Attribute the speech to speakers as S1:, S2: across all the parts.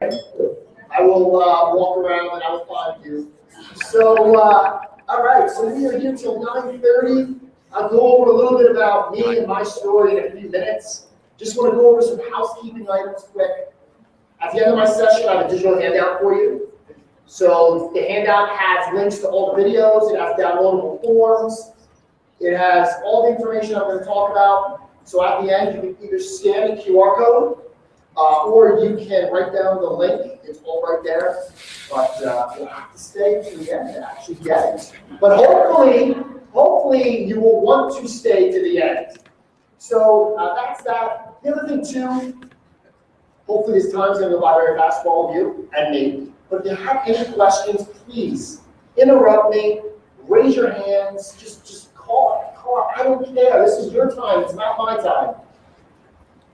S1: I will walk around and I will find you. So, all right, so we are here till 9:30. I'll go over a little bit about me and my story in a few minutes. Just want to go over some housekeeping items quick. At the end of my session, I have a digital handout for you. So the handout has links to all the videos. It has downloadable forms. It has all the information I'm going to talk about. So at the end, you can either scan the QR code, or you can write down the link. It's all right there. But you'll have to stay to the end to actually get it. But hopefully you will want to stay to the end. So that's that. The other thing too, hopefully this time's going to go by very fast for all of you and me. But if you have any questions, please interrupt me, raise your hands, just call. I don't care. This is your time. It's not my time.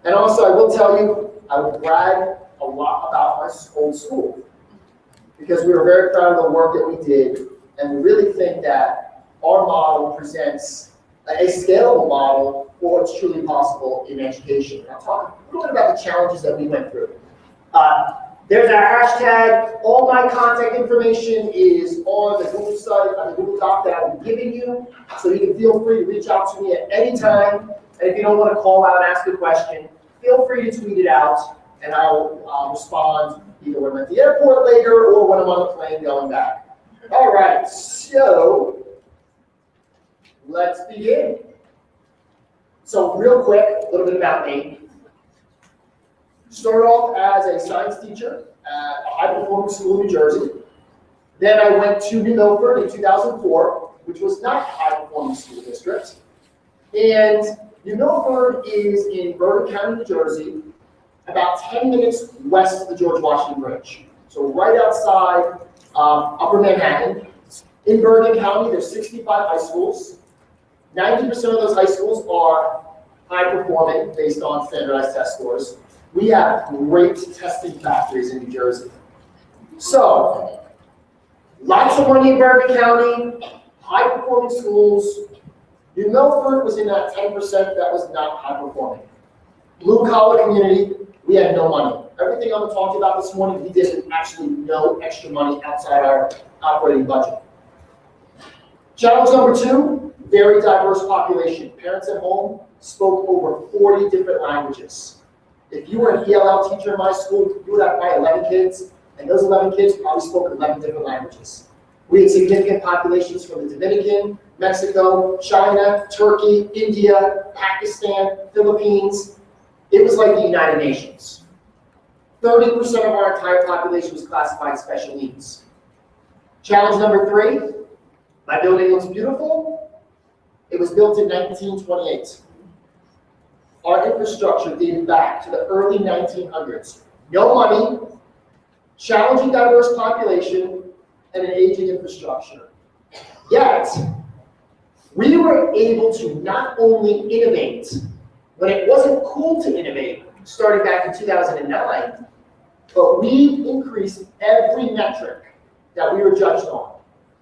S1: And also, I will tell you, I will brag a lot about my old school because we were very proud of the work that we did, and we really think that our model presents a scalable model for what's truly possible in education. I'll talk a little bit about the challenges that we went through. There's our hashtag. All my contact information is on the Google site, on the Google Doc that I'm giving you, so you can feel free to reach out to me at any time. And if you don't want to call out and ask a question, feel free to tweet it out, and I'll respond either when I'm at the airport later or when I'm on the plane going back. All right, so let's begin. So real quick, a little bit about me. Started off as a science teacher at a high-performing school in New Jersey. Then I went to New Milford in 2004, which was not a high-performing school district. And New Milford is in Bergen County, New Jersey, about 10 minutes west of the George Washington Bridge. So right outside Upper Manhattan. In Bergen County, there's 65 high schools. 90% of those high schools are high-performing based on standardized test scores. We have great testing factories in New Jersey. So, lots of money in Bergen County, high-performing schools. New Milford was in that 10% that was not high-performing. Blue-collar community, we had no money. Everything I'm talking about this morning, we did actually no extra money outside our operating budget. Challenge number 2, very diverse population. Parents at home spoke over 40 different languages. If you were an ELL teacher in my school, you would have probably 11 kids, and those 11 kids probably spoke 11 different languages. We had significant populations from the Dominican, Mexico, China, Turkey, India, Pakistan, Philippines. It was like the United Nations. 30% of our entire population was classified special needs. Challenge number 3, my building looks beautiful. It was built in 1928. Our infrastructure dated back to the early 1900s. No money, challenging diverse population, and an aging infrastructure. Yet, we were able to not only innovate when it wasn't cool to innovate, starting back in 2009, but we increased every metric that we were judged on.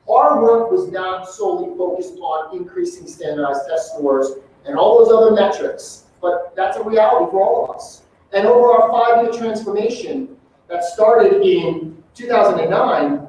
S1: Our work was not solely focused on increasing standardized test scores and all those other metrics. But that's a reality for all of us. And over our 5-year transformation that started in 2009,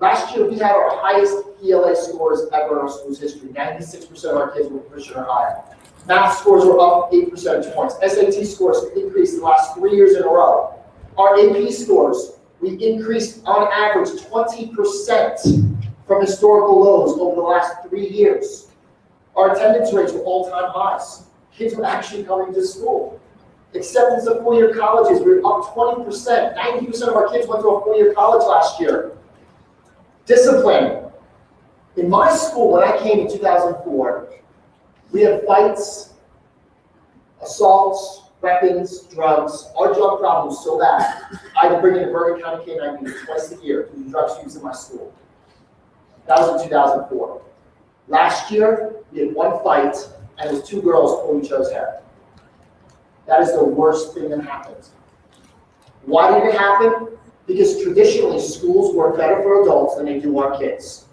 S1: last year we had our highest ELA scores ever in our school's history. 96% of our kids were proficient or higher. Math scores were up 8 percentage points. SAT scores increased the last 3 years in a row. Our AP scores, we increased on average 20% from historical lows over the last 3 years. Our attendance rates were all-time highs. Kids were actually coming to school. Acceptance of 4-year colleges, we were up 20%. 90% of our kids went to a 4-year college last year. Discipline. In my school, when I came in 2004, we had fights, assaults, weapons, drugs. Our drug problem was so bad, I had to bring in a Bergen County K-9 unit twice a year to do drugs used in my school. That was in 2004. Last year, we had 1 fight, and it was 2 girls pulling each other's hair. That is the worst thing that happened. Why did it happen? Because traditionally, schools work better for adults than they do our kids.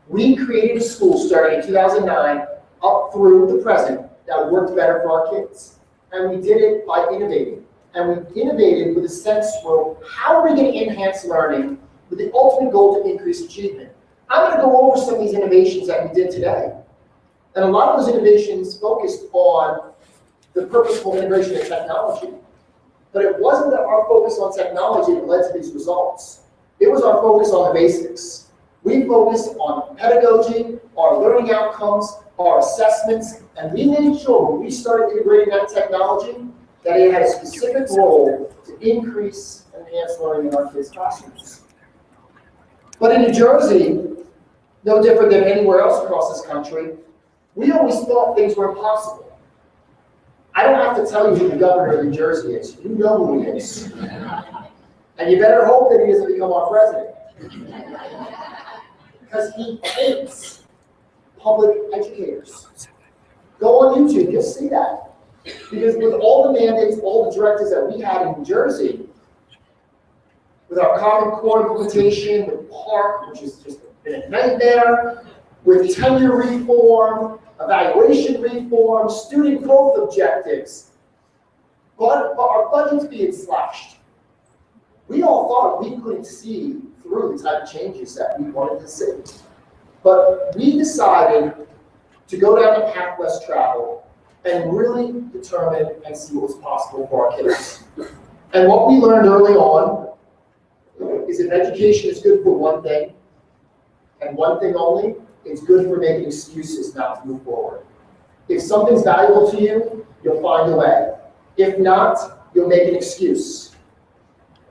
S1: We created a school starting in 2009 up through the present that worked better for our kids. And we did it by innovating. and we innovated with a sense for how are we going to enhance learning with the ultimate goal to increase achievement. I'm going to go over some of these innovations that we did today. And a lot of those innovations focused on the purposeful integration of technology. But it wasn't that our focus on technology that led to these results. It was our focus on the basics. We focused on pedagogy, our learning outcomes, our assessments, and we made sure when we started integrating that technology that it had a specific role to increase and enhance learning in our kids' classrooms. But in New Jersey, no different than anywhere else across this country, we always thought things were impossible. I don't have to tell you who the governor of New Jersey is. You know who he is. And you better hope that he doesn't become our president. Because he hates public educators. Go on YouTube, you'll see that. Because with all the mandates, all the directives that we had in New Jersey, with our Common Core implementation, with PARCC, which has just been a nightmare, with tenure reform, evaluation reform, student growth objectives, but our budget's being slashed. We all thought we couldn't see through the type of changes that we wanted to see. But we decided to go down the path less traveled and really determine and see what was possible for our kids. And what we learned early on is if education is good for one thing, and one thing only, it's good for making excuses not to move forward. If something's valuable to you, you'll find a way. If not, you'll make an excuse.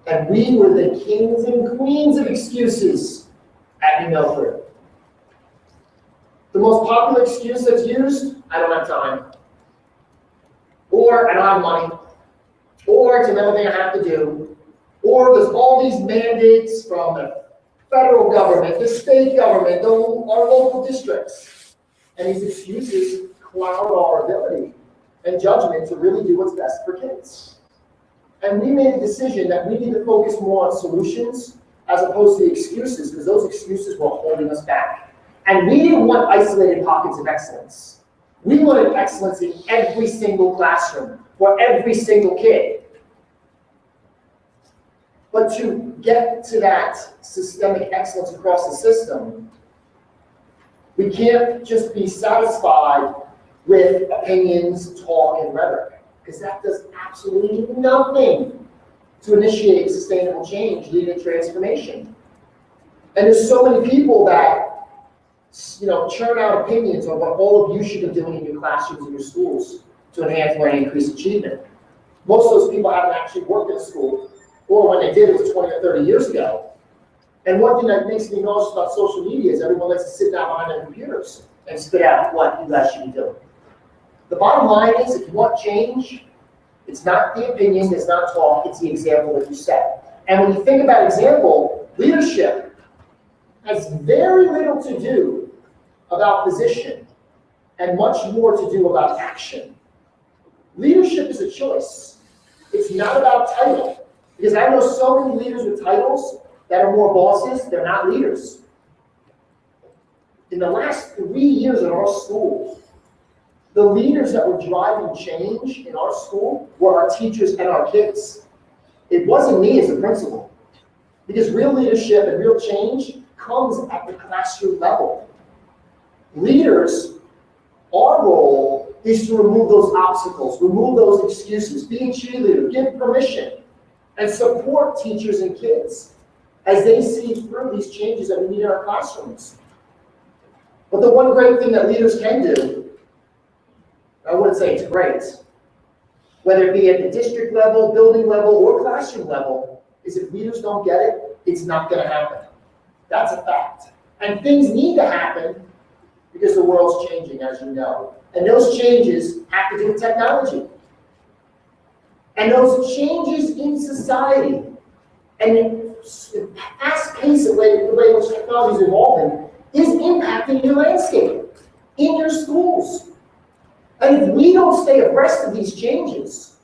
S1: And we were the kings and queens of excuses at New Milford. The most popular excuse that's used, I don't have time. Or I don't have money. Or it's another thing I have to do. Or there's all these mandates from the federal government, the state government, our local districts. And these excuses cloud our ability and judgment to really do what's best for kids. And we made a decision that we need to focus more on solutions as opposed to the excuses, because those excuses were holding us back. And we didn't want isolated pockets of excellence. We wanted excellence in every single classroom, for every single kid. But to get to that systemic excellence across the system, we can't just be satisfied with opinions, talk, and rhetoric, because that does absolutely nothing to initiate sustainable change, leading to transformation. And there's so many people that churn out opinions on what all of you should be doing in your classrooms and your schools to enhance learning and increase achievement. Most of those people haven't actually worked in a school, or when they did, it was 20 or 30 years ago. And one thing that makes me nauseous about social media is everyone likes to sit down behind their computers and spit out what you guys should be doing. The bottom line is, if you want change, it's not the opinion, it's not talk, it's the example that you set. And when you think about example, leadership has very little to do about position and much more to do about action. Leadership is a choice. It's not about title. Because I know so many leaders with titles that are more bosses, they're not leaders. In the last 3 years in our school, the leaders that were driving change in our school were our teachers and our kids. It wasn't me as a principal. Because real leadership and real change comes at the classroom level. Leaders, our role is to remove those obstacles, remove those excuses, be a cheerleader, give permission, and support teachers and kids as they see through these changes that we need in our classrooms. But the one great thing that leaders can do, I wouldn't say it's great, whether it be at the district level, building level, or classroom level, is if leaders don't get it, it's not going to happen. That's a fact. And things need to happen because the world's changing, as you know. And those changes have to do with technology. And those changes in society and the fast pace of the way in which technology is evolving is impacting your landscape in your schools. And if we don't stay abreast of these changes,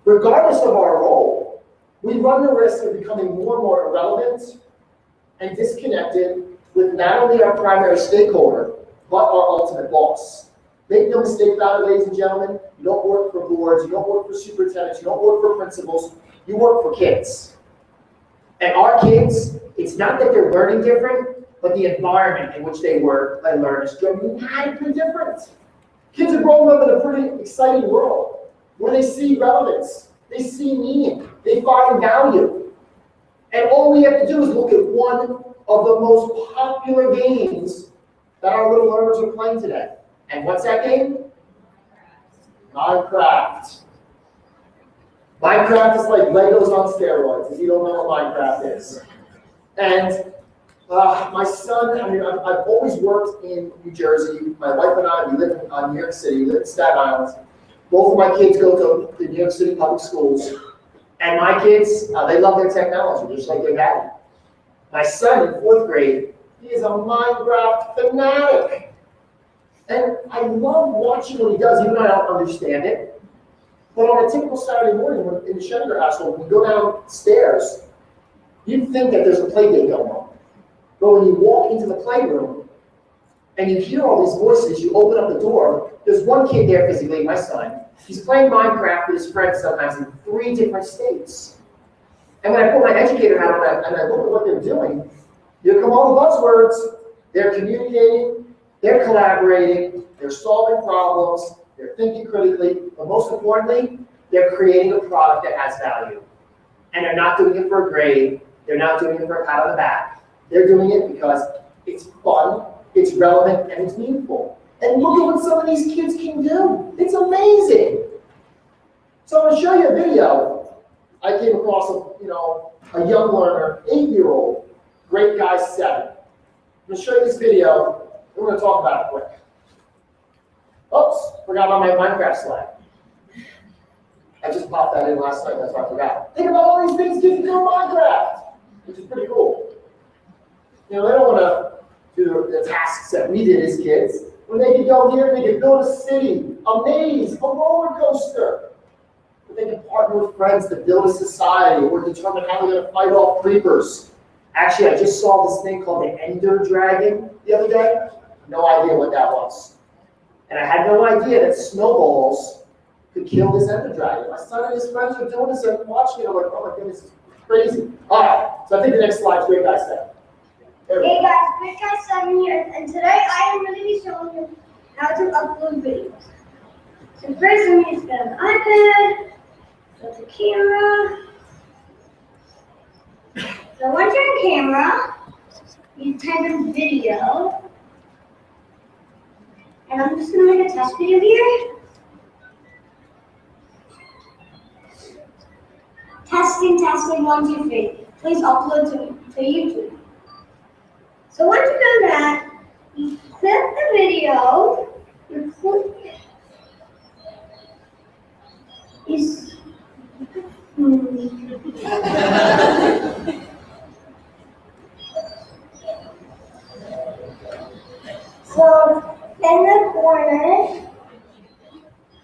S1: regardless of our role, we run the risk of becoming more and more irrelevant and disconnected with not only our primary stakeholder, but our ultimate boss. Make no mistake about it, ladies and gentlemen, you don't work for boards, you don't work for superintendents, you don't work for principals, you work for kids. And our kids, it's not that they're learning different, but the environment in which they work and learn is dramatically different. Kids are growing up in a pretty exciting world where they see relevance, they see meaning, they find value. And all we have to do is look at one of the most popular games that our little learners are playing today. And what's that game? Minecraft. Minecraft is like Legos on steroids, if you don't know what Minecraft is. And my son, I've always worked in New Jersey. My wife and I, we live in New York City, we live in Staten Island. Both of my kids go to the New York City public schools. And my kids, they love their technology, just like their daddy. My son in 4th grade, he is a Minecraft fanatic. And I love watching what he does, even though I don't understand it. But on a typical Saturday morning in the Schender household, when you go downstairs, you'd think that there's a play date going on. But when you walk into the playroom and you hear all these voices, you open up the door, there's one kid there physically, my son. He's playing Minecraft with his friends sometimes in 3 different states. And when I put my educator hat on and I look at what they're doing, here come all the buzzwords. They're communicating, they're collaborating, they're solving problems, they're thinking critically, but most importantly, they're creating a product that has value. And they're not doing it for a grade, they're not doing it for a pat on the back. They're doing it because it's fun, it's relevant, and it's meaningful. And look at what some of these kids can do. It's amazing. So I'm going to show you a video. I came across a young learner, 8-year-old, great guy 7. I'm going to show you this video. We're going to talk about it quick. Oops, forgot about my Minecraft slide. I just popped that in last night, that's why I forgot. Think about all these things kids can do in Minecraft, which is pretty cool. They don't want to do the tasks that we did as kids. When they could go here, they could build a city, a maze, a roller coaster. But they can partner with friends to build a society or determine how they're going to fight off creepers. Actually, I just saw this thing called the Ender Dragon the other day. No idea what that was. And I had no idea that snowballs could kill this Ender Dragon. My son and his friends are doing this and watching it. I'm like, oh my goodness, it's crazy. All right, so I think the next slide is Great Guy 7.
S2: Hey guys, Great Guy 7 here, and today I am going to be showing you how to upload videos. So first I'm going to get an iPad, go to camera. So once you're in camera, you type in video. And I'm just going to make a test video here. Testing, 1, 2, 3. Please upload to YouTube. So once you've done that, you clip the video, you click, so in the corner,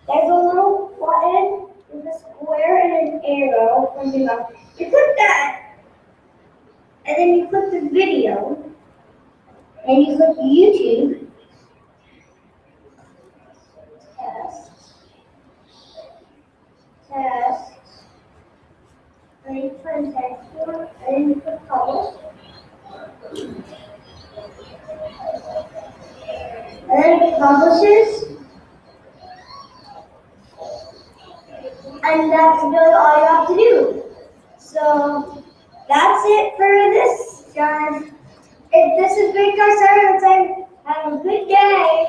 S2: there's a little button with a square and an arrow pointing up. You click that, and then you click the video. And you click YouTube, test, and you put text form, and then you click publish. And then it publishes. And that's really all you have to do. So that's it for this, guys. If this is Great Guy 7, saying have a good day,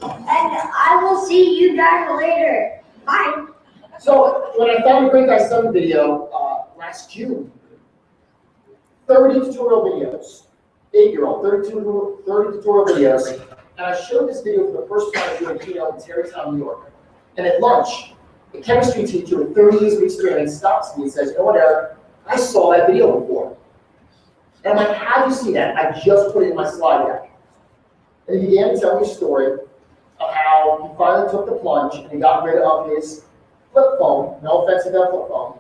S2: and I will see you guys later. Bye.
S1: So when I found a Great Guy 7 video last June, 30 tutorial videos, 8-year-old, 30 tutorial videos, and I showed this video for the first time during keynote in Tarrytown, New York. And at lunch, a chemistry teacher with 30 years of experience stops me and says, you know what, Eric, I saw that video before. And I'm like, how do you see that? I just put it in my slide deck. And he began to tell me a story of how he finally took the plunge and he got rid of his flip phone, no offense to that flip phone,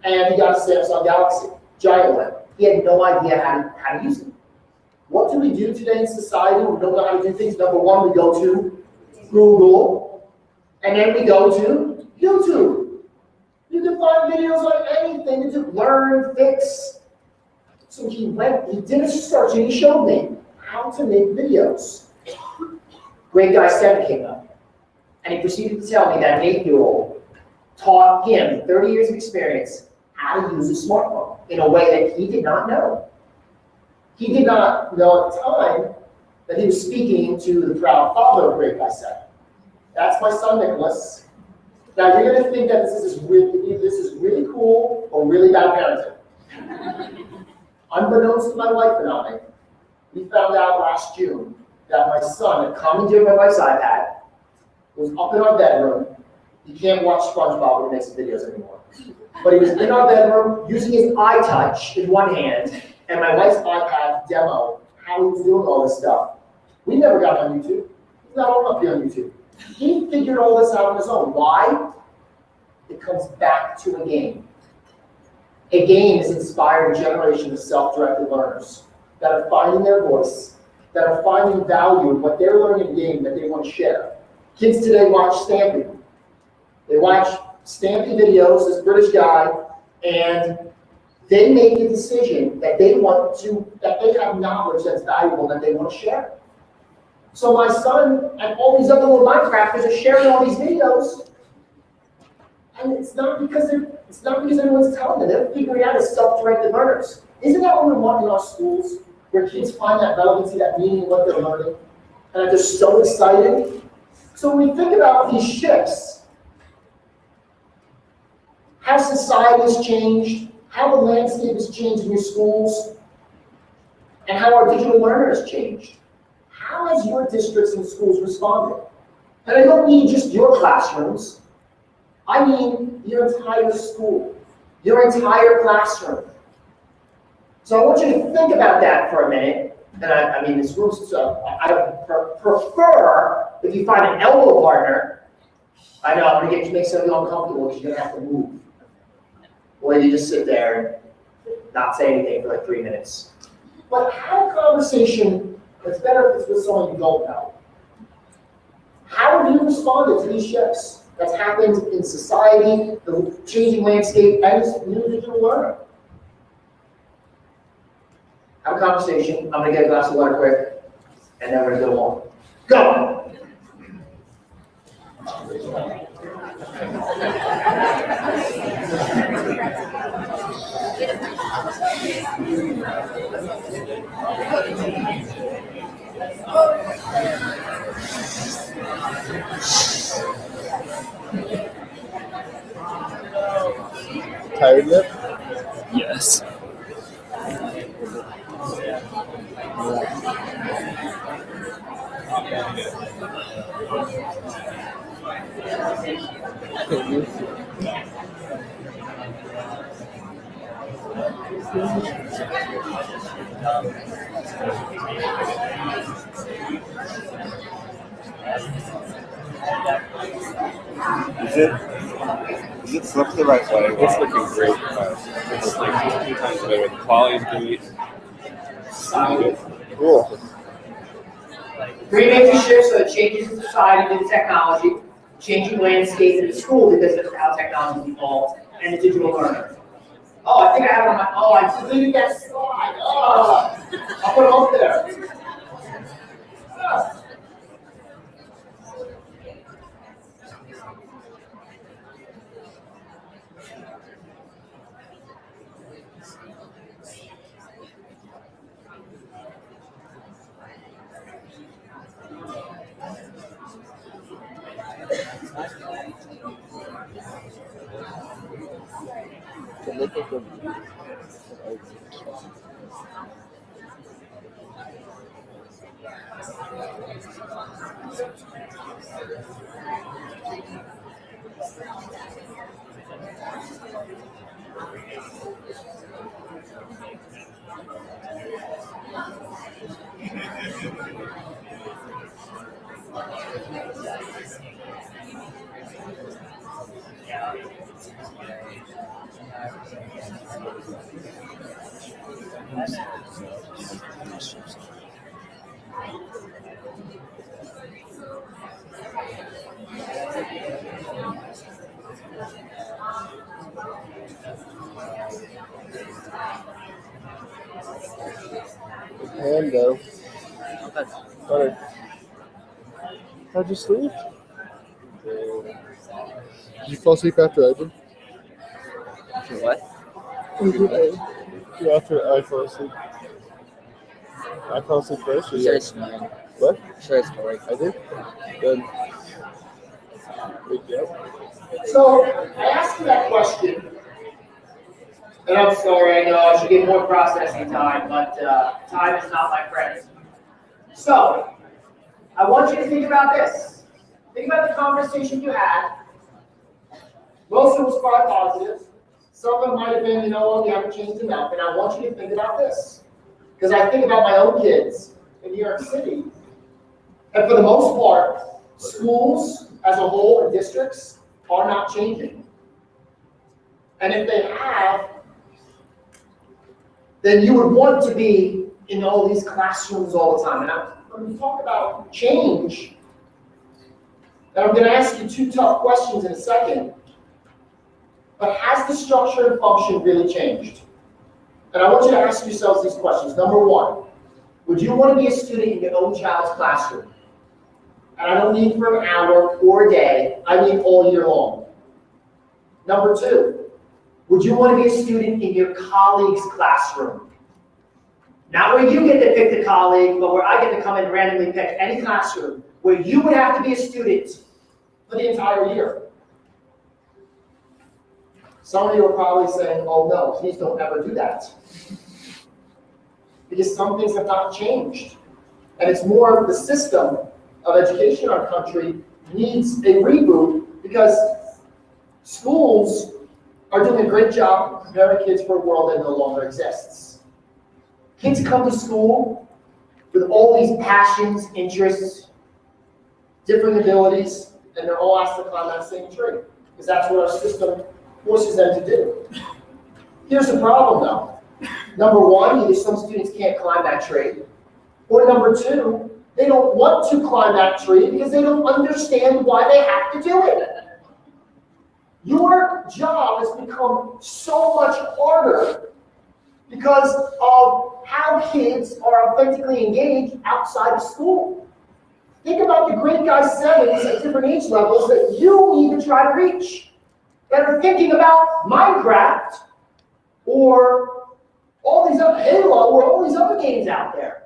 S1: and he got a Samsung Galaxy, giant one. He had no idea how to use it. What do we do today in society when we don't know how to do things? Number one, we go to Google, and then we go to YouTube. You can find videos on anything to learn, fix. So he did a search and he showed me how to make videos. Great Guy 7 came up, and he proceeded to tell me that an 8-year-old taught him, 30 years of experience, how to use a smartphone in a way that he did not know. He did not know at the time that he was speaking to the proud father of Great Guy 7. That's my son, Nicholas. Now, you're going to think that this is really cool or really bad parenting. Unbeknownst to my wife and I, we found out last June that my son had commandeered my wife's iPad, was up in our bedroom. He can't watch SpongeBob when he makes videos anymore. But he was in our bedroom using his iTouch in one hand and my wife's iPad to demo how he was doing all this stuff. We never got on YouTube. He's not old enough to be on YouTube. He figured all this out on his own. Why? It comes back to a game. A game has inspired a generation of self-directed learners that are finding their voice, that are finding value in what they're learning in a game that they want to share. Kids today watch Stampy. They watch Stampy videos, this British guy, and they make a decision that they have knowledge that's valuable that they want to share. So my son and all these other little Minecrafters are sharing all these videos, and it's not because anyone's telling them. They're figuring out as self-directed learners. Isn't that what we want in our schools, where kids find that relevancy, that meaning in what they're learning, and they're so excited? So when we think about these shifts, how society has changed, how the landscape has changed in your schools, and how our digital learner has changed, how has your districts and schools responded? And I don't mean just your classrooms. I mean your entire school, your entire classroom. So I want you to think about that for a minute. And I mean, this room's I prefer if you find an elbow partner. I know I'm going to make some of you uncomfortable because you're going to have to move. Or you just sit there and not say anything for like 3 minutes. But have a conversation that's better if it's with someone you don't know. How have you responded to these shifts that's happened in society, the changing landscape, and this new digital learner? Have a conversation. I'm going to get a glass of water quick, and then we're going to go on. Go!
S3: Tired yet?
S4: Yes.
S3: Is it flipped the right way?
S4: It's looking great. It's like 2 times better. The quality's great.
S3: Cool.
S1: Three major shifts are the changes in society due to technology, changing landscape in the school because of how technology evolved, and the digital learner. Oh, I think I have on my, I deleted that slide. Oh, I'll put it up there. Ah.
S3: Hand though.
S4: Okay.
S3: Alright. How'd you sleep? Did you fall asleep after I did?
S4: What?
S3: Yeah, after I fell asleep. I fell asleep first. Or
S4: You
S3: you?
S4: started snoring.
S3: What?
S4: Share a story.
S3: I did? Good. Good job.
S1: So I asked you that question, and I'm sorry, I know I should get more processing time, but time is not my friend. So I want you to think about this. Think about the conversation you had. Most of it was quite positive. Some of them might have been, you know, well, you haven't changed enough. And I want you to think about this. Because I think about my own kids in New York City. And for the most part, schools as a whole and districts are not changing. And if they have, then you would want to be in all these classrooms all the time. And when we talk about change, and I'm going to ask you two tough questions in a second, but has the structure and function really changed? And I want you to ask yourselves these questions. Number one, would you want to be a student in your own child's classroom? And I don't mean for an hour or a day, I mean all year long. Number two, would you want to be a student in your colleague's classroom? Not where you get to pick the colleague, but where I get to come in and randomly pick any classroom, where you would have to be a student for the entire year. Some of you are probably saying, oh no, please don't ever do that. Because some things have not changed. And it's more the system of education in our country needs a reboot because schools are doing a great job preparing kids for a world that no longer exists. Kids come to school with all these passions, interests, different abilities, and they're all asked to climb that same tree. Because that's what our system forces them to do. Here's the problem though. Number one, either some students can't climb that tree, or number two, they don't want to climb that tree because they don't understand why they have to do it. Your job has become so much harder because of how kids are authentically engaged outside of school. Think about the great guy sevens at different age levels that you even try to reach, that are thinking about Minecraft or all these other Halo or all these other games out there.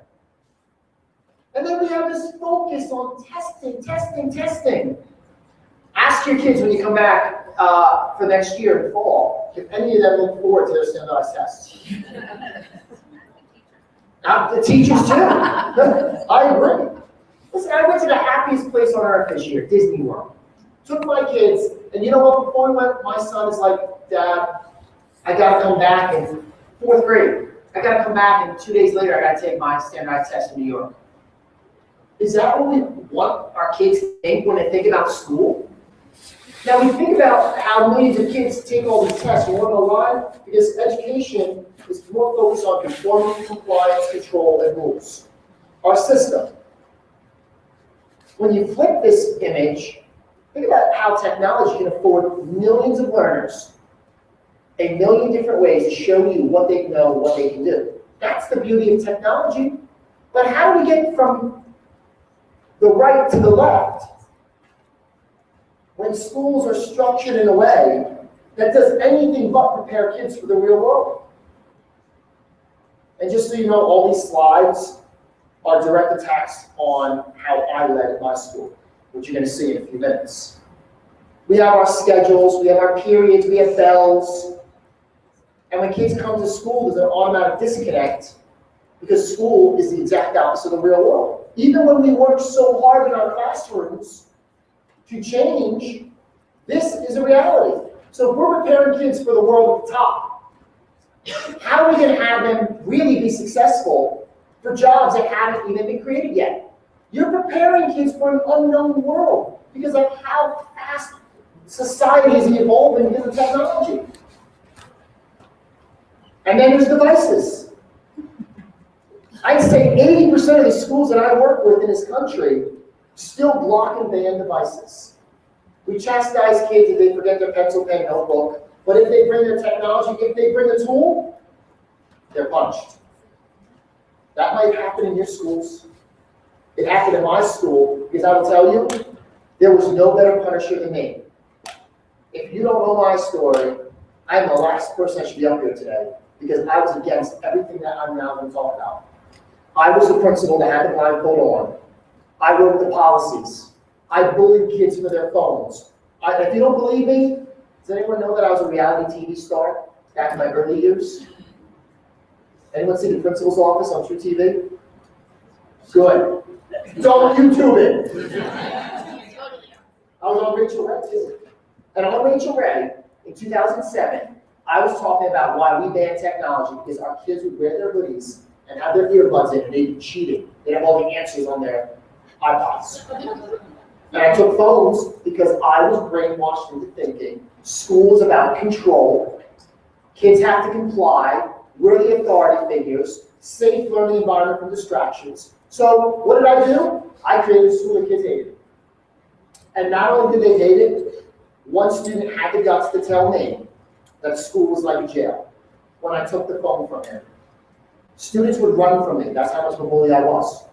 S1: And then we have this focus on testing. Ask your kids when you come back for next year in the fall, if any of them look forward to their standardized tests. The teachers too. I agree. Listen, I went to the happiest place on earth this year, Disney World. Took my kids, and you know what? Before we went, my son is like, Dad, I gotta come back in 4th grade. I gotta come back, and 2 days later, I gotta take my standardized test in New York. Is that what we want our kids to think when they think about school? Now, we think about how millions of kids take all these tests. You want to know why? Because education is more focused on conformity, compliance, control, and rules. Our system. When you flip this image, think about how technology can afford millions of learners a million different ways to show you what they know, what they can do. That's the beauty of technology. But how do we get from the right to the left when schools are structured in a way that does anything but prepare kids for the real world? And just so you know, all these slides are direct attacks on how I led at my school, which you're going to see in a few minutes. We have our schedules, we have our periods, we have bells. And when kids come to school, there's an automatic disconnect because school is the exact opposite of the real world. Even when we work so hard in our classrooms to change, this is a reality. So if we're preparing kids for the world at the top, how are we going to have them really be successful for jobs that haven't even been created yet? You're preparing kids for an unknown world because of how fast society is evolving because of technology. And then there's devices. I'd say 80% of the schools that I work with in this country still block and ban devices. We chastise kids if they forget their pencil, pen, notebook, but if they bring their technology, if they bring a tool, they're punished. That might happen in your schools. It happened in my school, because I will tell you, there was no better punisher than me. If you don't know my story, I'm the last person I should be up here today, because I was against everything that I'm now going to talk about. I was the principal that had the blindfold on. I wrote the policies. I bullied kids for their phones. If you don't believe me, does anyone know that I was a reality TV star back in my early years? Anyone see the principal's office on True TV? Good. Don't YouTube it. I was on Rachel Ray too. And on Rachel Ray, in 2007, I was talking about why we banned technology, because our kids would wear their hoodies and have their earbuds in, and they'd be cheating. They'd have all the answers on their iPods. And I took phones because I was brainwashed into thinking school is about control, kids have to comply, we're the authority figures, safe learning environment from distractions. So what did I do? I created a school that kids hated. And not only did they hate it, one student had the guts to tell me that school was like a jail when I took the phone from him. Students would run from me. That's how much of a bully I was.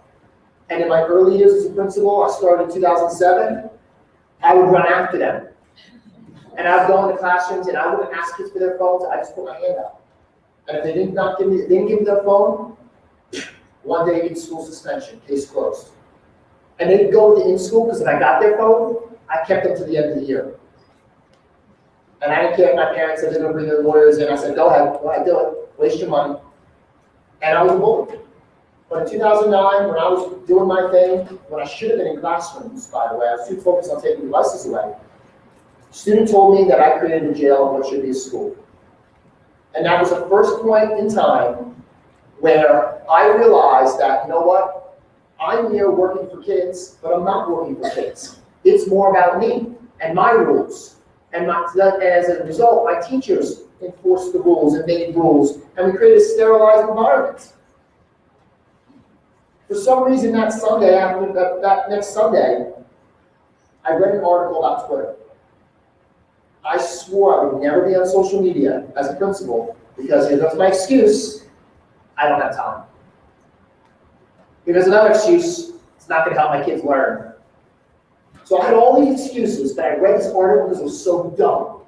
S1: And in my early years as a principal, I started in 2007, I would run after them. And I would go into classrooms and I wouldn't ask kids for their phones, I just put my hand out. And if they didn't give me their phone, one day in school suspension, case closed. And they'd go in school, because if I got their phone, I kept them to the end of the year. And I didn't care if my parents said they were going to bring their lawyers in. I said, go ahead, do it, waste your money. And I was a bully. But in 2009, when I was doing my thing, when I should have been in classrooms, by the way, I was too focused on taking devices away, a student told me that I created a jail and what should be a school. And that was the first point in time where I realized that, you know what, I'm here working for kids, but I'm not working for kids. It's more about me and my rules. And as a result, my teachers enforced the rules and made rules, and we created a sterilized environment. For some reason, that Sunday, after that next Sunday, I read an article about Twitter. I swore I would never be on social media as a principal, because here's my excuse: I don't have time. Here's another excuse: it's not going to help my kids learn. So I had all these excuses, but I read this article because it was so dumb.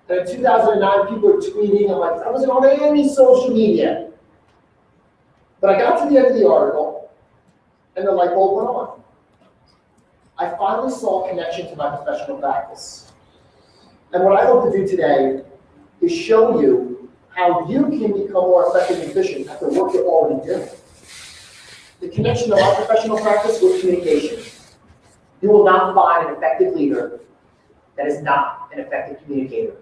S1: And in 2009, people were tweeting. I'm like, I wasn't on any social media. But I got to the end of the article, and the light bulb went on. I finally saw a connection to my professional practice. And what I hope to do today is show you how you can become more effective and efficient at the work you're already doing. The connection of my professional practice with communication. You will not find an effective leader that is not an effective communicator.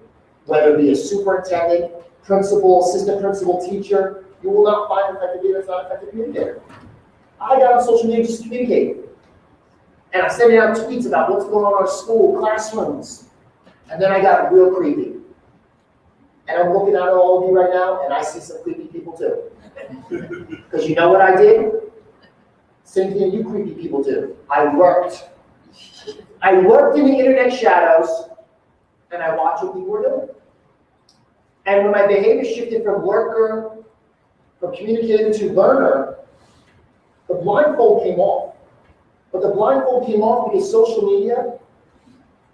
S1: Whether it be a superintendent, principal, assistant principal, teacher, you will not find an effective leader that's not an effective communicator. I got on social media just to communicate. And I'm sending out tweets about what's going on in our school, classrooms. And then I got real creepy. And I'm looking at all of you right now, and I see some creepy people too. Because you know what I did? Same thing you creepy people do. I lurked. I lurked in the internet shadows, and I watched what people were doing. And when my behavior shifted from lurker, from communicator to learner, the blindfold came off. But the blindfold came off because social media,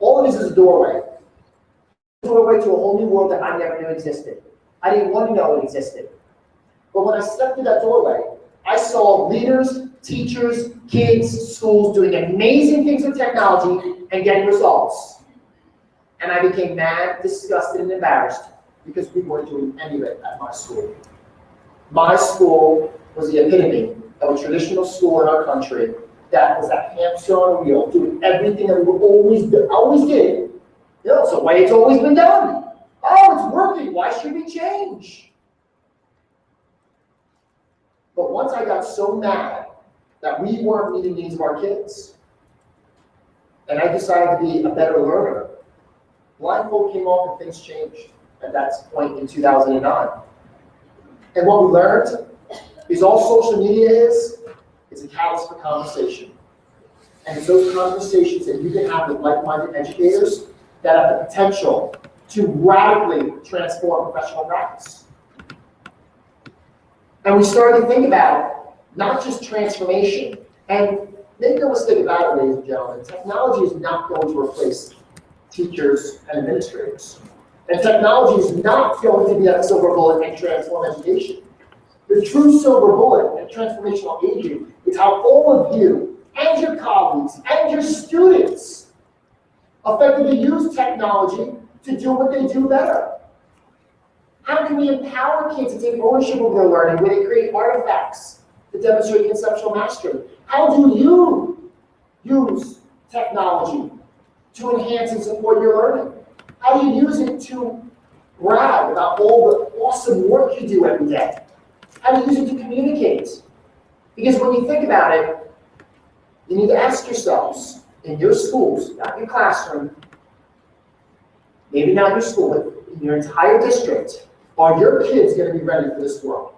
S1: all it is a doorway. A doorway to a whole new world that I never knew existed. I didn't want to know it existed. But when I stepped through that doorway, I saw leaders, teachers, kids, schools doing amazing things with technology and getting results. And I became mad, disgusted, and embarrassed because we weren't doing any of it at my school. My school was the epitome of a traditional school in our country that was a hamster on a wheel, doing everything that we always did. You know, it's the way it's always been done. Oh, it's working. Why should we change? But once I got so mad that we weren't meeting the needs of our kids, and I decided to be a better learner, blindfold came off and things changed at that point in 2009. And what we learned is all social media is a catalyst for conversation. And it's those conversations that you can have with like-minded educators that have the potential to radically transform professional practice. And we started to think about not just transformation. And make no mistake about it, ladies and gentlemen, technology is not going to replace teachers and administrators. And technology is not going to be that silver bullet and transform education. The true silver bullet and transformational agent is how all of you and your colleagues and your students effectively use technology to do what they do better. How can we empower kids to take ownership of their learning where they create artifacts to demonstrate conceptual mastery? How do you use technology to enhance and support your learning? How do you use it to brag about all the awesome work you do every day? How do you use it to communicate? Because when you think about it, you need to ask yourselves, in your schools, not your classroom, maybe not your school, but in your entire district, are your kids going to be ready for this world?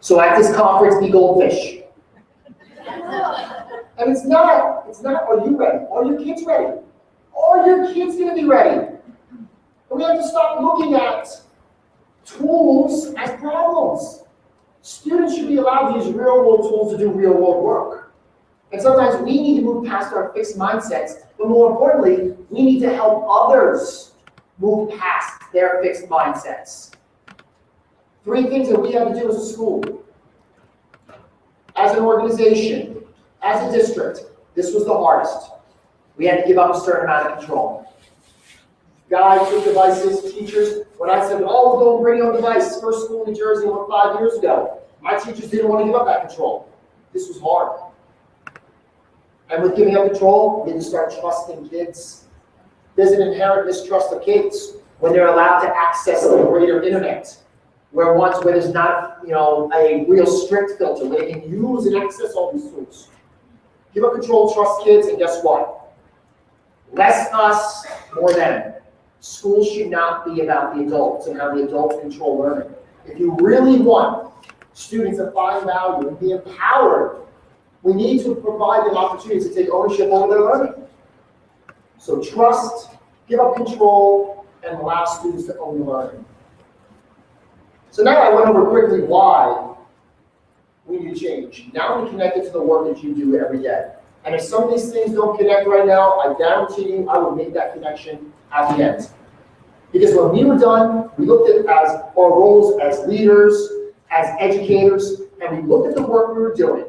S1: So at this conference, be goldfish. And it's not, are you ready? Are your kids ready? Are your kids going to be ready? And we have to stop looking at tools as problems. Students should be allowed to use real-world tools to do real-world work. And sometimes we need to move past our fixed mindsets, but more importantly, we need to help others move past their fixed mindsets. 3 things that we have to do as a school, as an organization, as a district. This was the hardest. We had to give up a certain amount of control. guide, took devices, teachers. When I said, oh, go bring your own device, first school in New Jersey, 5 years ago, my teachers didn't want to give up that control. This was hard. And with giving up control, we didn't start trusting kids. There's an inherent mistrust of kids when they're allowed to access the greater internet, where there's not, a real strict filter, where they can use and access all these tools. Give up control, trust kids, and guess what? Less us, more them. School should not be about the adults and how the adults control learning. If you really want students to find value and be empowered, we need to provide them opportunities to take ownership over their learning. So trust, give up control, and allow students to own the learning. So now I went over quickly why we need to change. Now we connect it to the work that you do every day. And if some of these things don't connect right now, I guarantee you I will make that connection at the end. Because when we were done, we looked at as our roles as leaders, as educators, and we looked at the work we were doing.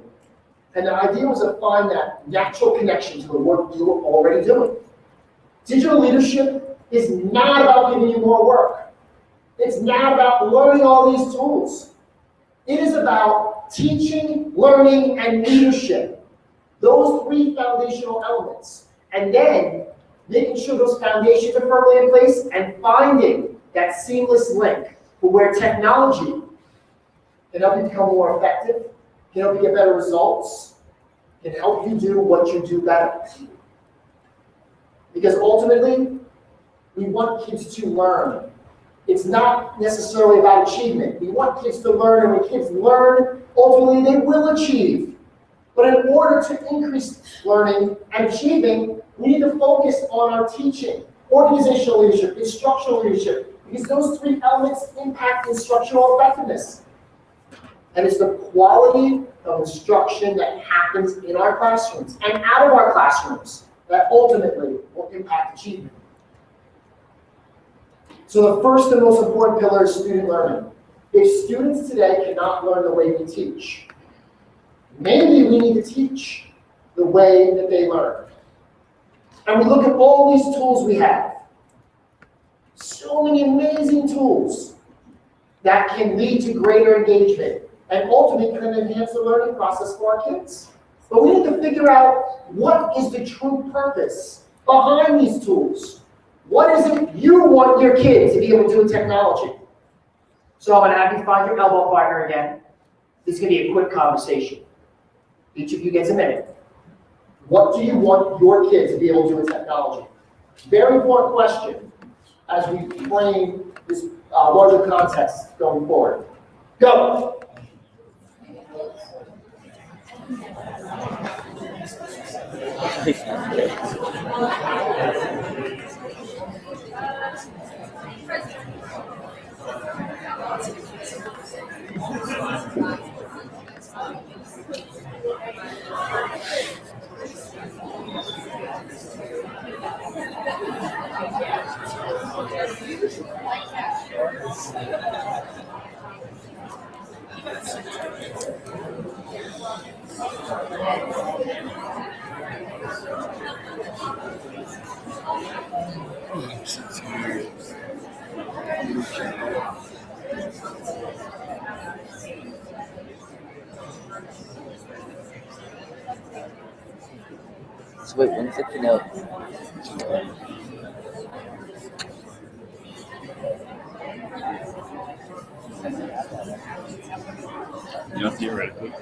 S1: And the idea was to find that natural connection to the work you were already doing. Digital leadership is not about giving you more work. It's not about learning all these tools. It is about teaching, learning, and leadership. Those three foundational elements. And then making sure those foundations are firmly in place and finding that seamless link for where technology can help you become more effective, can help you get better results, can help you do what you do better. Because ultimately, we want kids to learn. It's not necessarily about achievement. We want kids to learn, and when kids learn, ultimately they will achieve. But in order to increase learning and achieving, we need to focus on our teaching, organizational leadership, instructional leadership, because those three elements impact instructional effectiveness. And it's the quality of instruction that happens in our classrooms and out of our classrooms that ultimately will impact achievement. So the first and most important pillar is student learning. If students today cannot learn the way we teach, maybe we need to teach the way that they learn. And we look at all these tools we have. So many amazing tools that can lead to greater engagement and ultimately can enhance the learning process for our kids. But we need to figure out what is the true purpose behind these tools. What is it you want your kids to be able to do with technology? So I'm going to have you find your elbow partner again. This is going to be a quick conversation. Each of you gets a minute. What do you want your kids to be able to do with technology? Very important question as we frame this larger context going forward. Go.
S5: So wait, when's the keynote?
S4: Theoretically,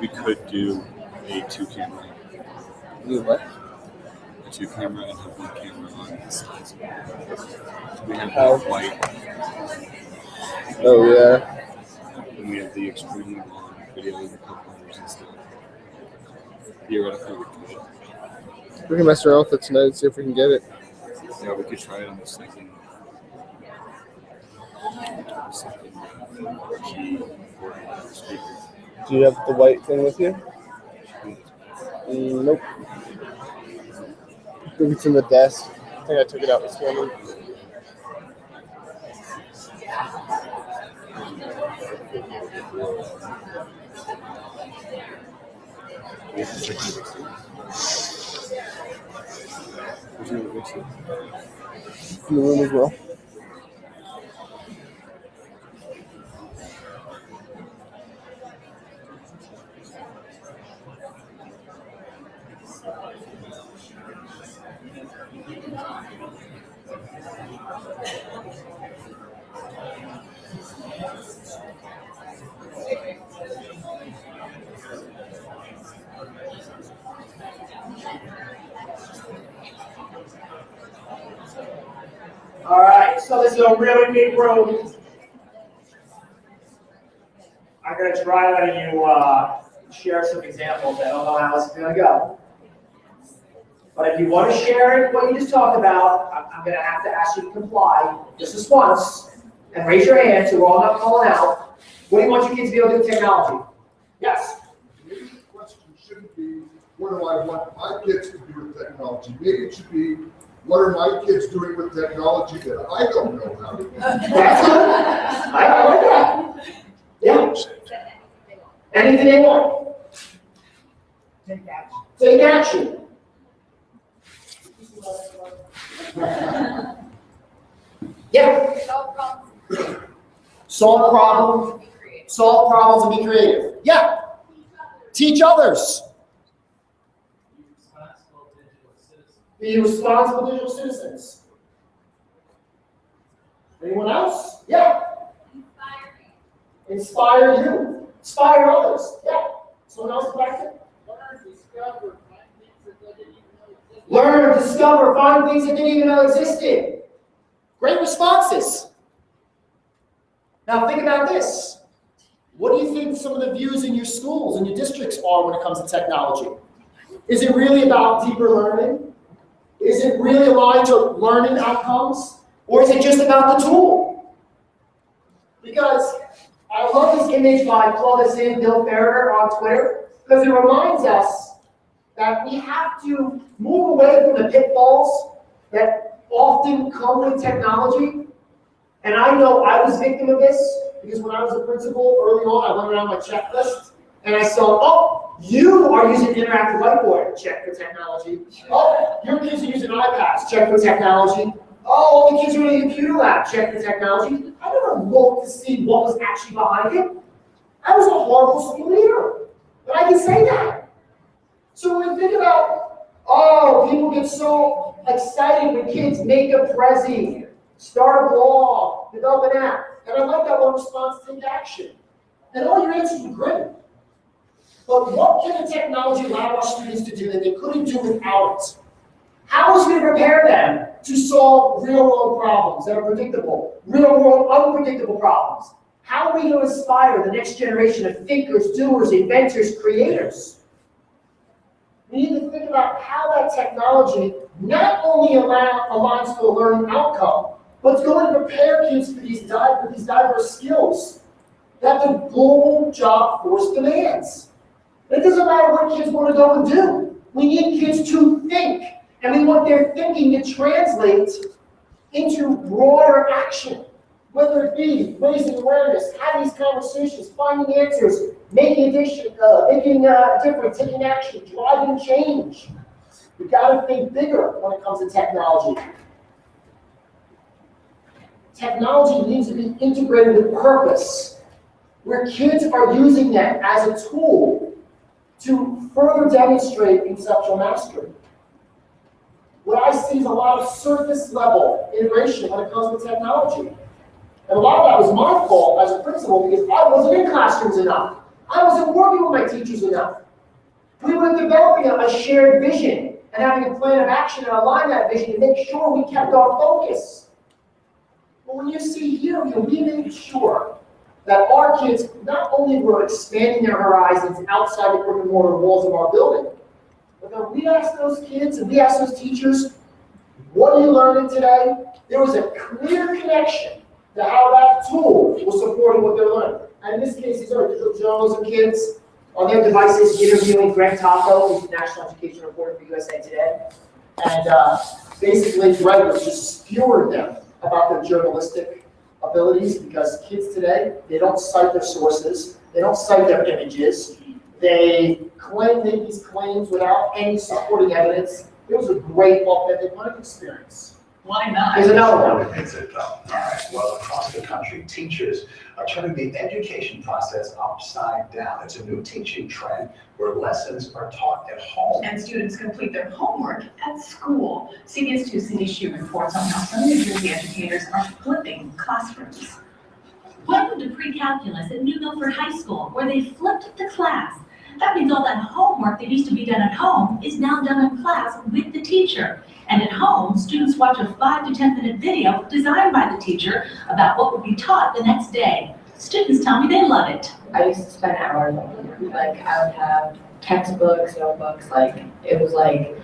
S4: we could do a two-camera.
S5: You what?
S4: A two-camera and have one camera on the sides. We have
S3: How?
S4: the white,
S3: Oh, yeah.
S4: and we have the extremely long video with a couple others and stuff. Theoretically, we could.
S3: We can mess around with it tonight and see if we can get it.
S4: Yeah, we could try it on the second key for the speaker.
S3: Do you have the white thing with you? Nope. I think it's in the desk. I think I took it out this morning.
S4: Yeah, it's like
S3: in the room as well.
S1: All right, so this is a really big room. I'm going to try letting you share some examples. I don't know how this is going to go. But if you want to share it, what you just talked about, I'm going to have to ask you to comply just this once and raise your hand so we're all not calling out. What do you want your kids to be able to do with technology? Yes?
S6: Maybe the question shouldn't be, what do I want my kids to do with technology? Maybe it should be, what are my kids doing with technology that I don't know how to do?
S1: That's good. I like that. Yeah. Anything they want.
S7: Take action.
S1: Take action. Yeah. Solve problems. Solve problems and be creative. Yeah. Teach others. Be responsible digital citizens. Anyone else? Yeah. Inspire you. Inspire others. Yeah. Someone else back there? Learn, discover, find things that didn't even know existed. Great responses. Now think about this. What do you think some of the views in your schools and your districts are when it comes to technology? Is it really about deeper learning? Is it really aligned to learning outcomes? Or is it just about the tool? Because I love this image by Plug Us In, Bill Farrader on Twitter, because it reminds us that we have to move away from the pitfalls that often come with technology. And I know I was victim of this, because when I was a principal early on, I went around my checklist, and I saw, oh, you are using interactive whiteboard, check for technology. Oh, your kids are using iPads, check for technology. Oh, the kids are in a computer lab, check for technology. I never looked to see what was actually behind it. I was a horrible school leader, but I can say that. So when we think about, oh, people get so excited when kids make a Prezi, start a blog, develop an app. And I like that one response, take action. And all your answers were great. But what can the technology allow our students to do that they couldn't do without it? How is it going to prepare them to solve real-world problems that are predictable, real-world unpredictable problems? How are we going to inspire the next generation of thinkers, doers, inventors, creators? We need to think about how that technology not only aligns to a learning outcome, but it's going to prepare kids for these diverse skills that the global job force demands. It doesn't matter what kids want to go and do. We need kids to think, and we want their thinking to translate into broader action, whether it be raising awareness, having these conversations, finding answers, making a difference, taking action, driving change. We've got to think bigger when it comes to technology. Technology needs to be integrated with purpose, where kids are using that as a tool to further demonstrate conceptual mastery. What I see is a lot of surface level integration when it comes to technology. And a lot of that was my fault as a principal because I wasn't in classrooms enough. I wasn't working with my teachers enough. We were developing a shared vision and having a plan of action and align that vision to make sure we kept our focus. But when you see here, we made sure that our kids not only were expanding their horizons outside the brick and mortar walls of our building, but then we asked those kids and we asked those teachers, what are you learning today? There was a clear connection to how that tool was supporting what they're learning. And in this case, these are digital journalism kids on their devices interviewing Greg Taco, who's the National Education Reporter for USA Today. And basically, Greg was just skewering them about their journalistic abilities, because kids today, they don't cite their sources, they don't cite their images, they make these claims without any supporting evidence. It was a great authentic learning experience.
S8: Why not?
S1: Here's another one.
S9: Is it, all right, well, across the country, teachers are turning the education process upside down. It's a new teaching trend where lessons are taught at home.
S8: And students complete their homework at school. CBS 2 Cindy Shu reports on how some New Jersey educators are flipping classrooms.
S10: Welcome to pre-calculus at New Milford High School, where they flipped the class. That means all that homework that used to be done at home is now done in class with the teacher. And at home, students watch a 5 to 10 minute video designed by the teacher about what would be taught the next day. Students tell me they love it.
S11: I used to spend hours on it. Like, I would have textbooks, notebooks, like, it was like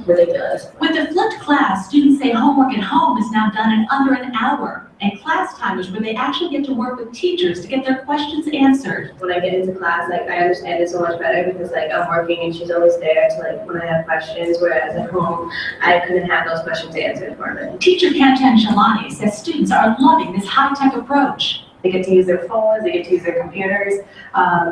S11: ridiculous.
S10: With the flipped class, students say homework at home is now done in under an hour. And class time is where they actually get to work with teachers to get their questions answered.
S11: When I get into class, like, I understand it so much better because, like, I'm working and she's always there to, like, when I have questions, whereas at home, I couldn't have those questions answered for me.
S10: Teacher Kantan Shalani says students are loving this high-tech approach.
S11: They get to use their phones, they get to use their computers,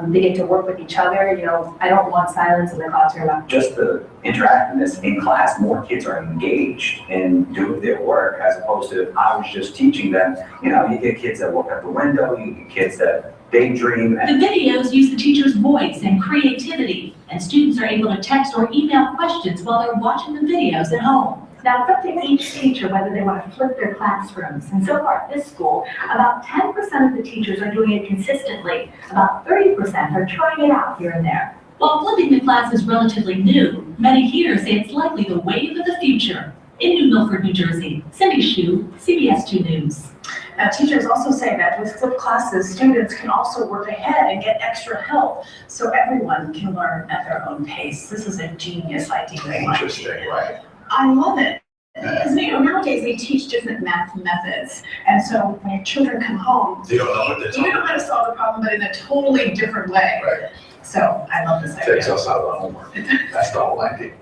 S11: they get to work with each other. You know, I don't want silence in the classroom.
S12: Just the interactiveness in class, more kids are engaged in doing their work as opposed to I was just teaching them. You know, you get kids that look out the window, you get kids that daydream.
S10: The videos use the teacher's voice and creativity, and students are able to text or email questions while they're watching the videos at home. Now, it's up to each teacher whether they want to flip their classrooms. And so far at this school, about 10% of the teachers are doing it consistently. About 30% are trying it out here and there. While flipping the class is relatively new, many here say it's likely the wave of the future. In New Milford, New Jersey, Cindy Shu, CBS 2 News.
S8: Now, teachers also say that with flipped classes, students can also work ahead and get extra help so everyone can learn at their own pace. This is a genius idea.
S9: Interesting, right?
S8: I love it. Because nowadays they teach different math methods. And so when your children come home,
S9: You don't know what they're
S8: you
S9: talking
S8: know how to solve the problem, but in a totally different way.
S9: Right.
S8: So I love this idea.
S9: Takes us out of the homework. That's the whole idea.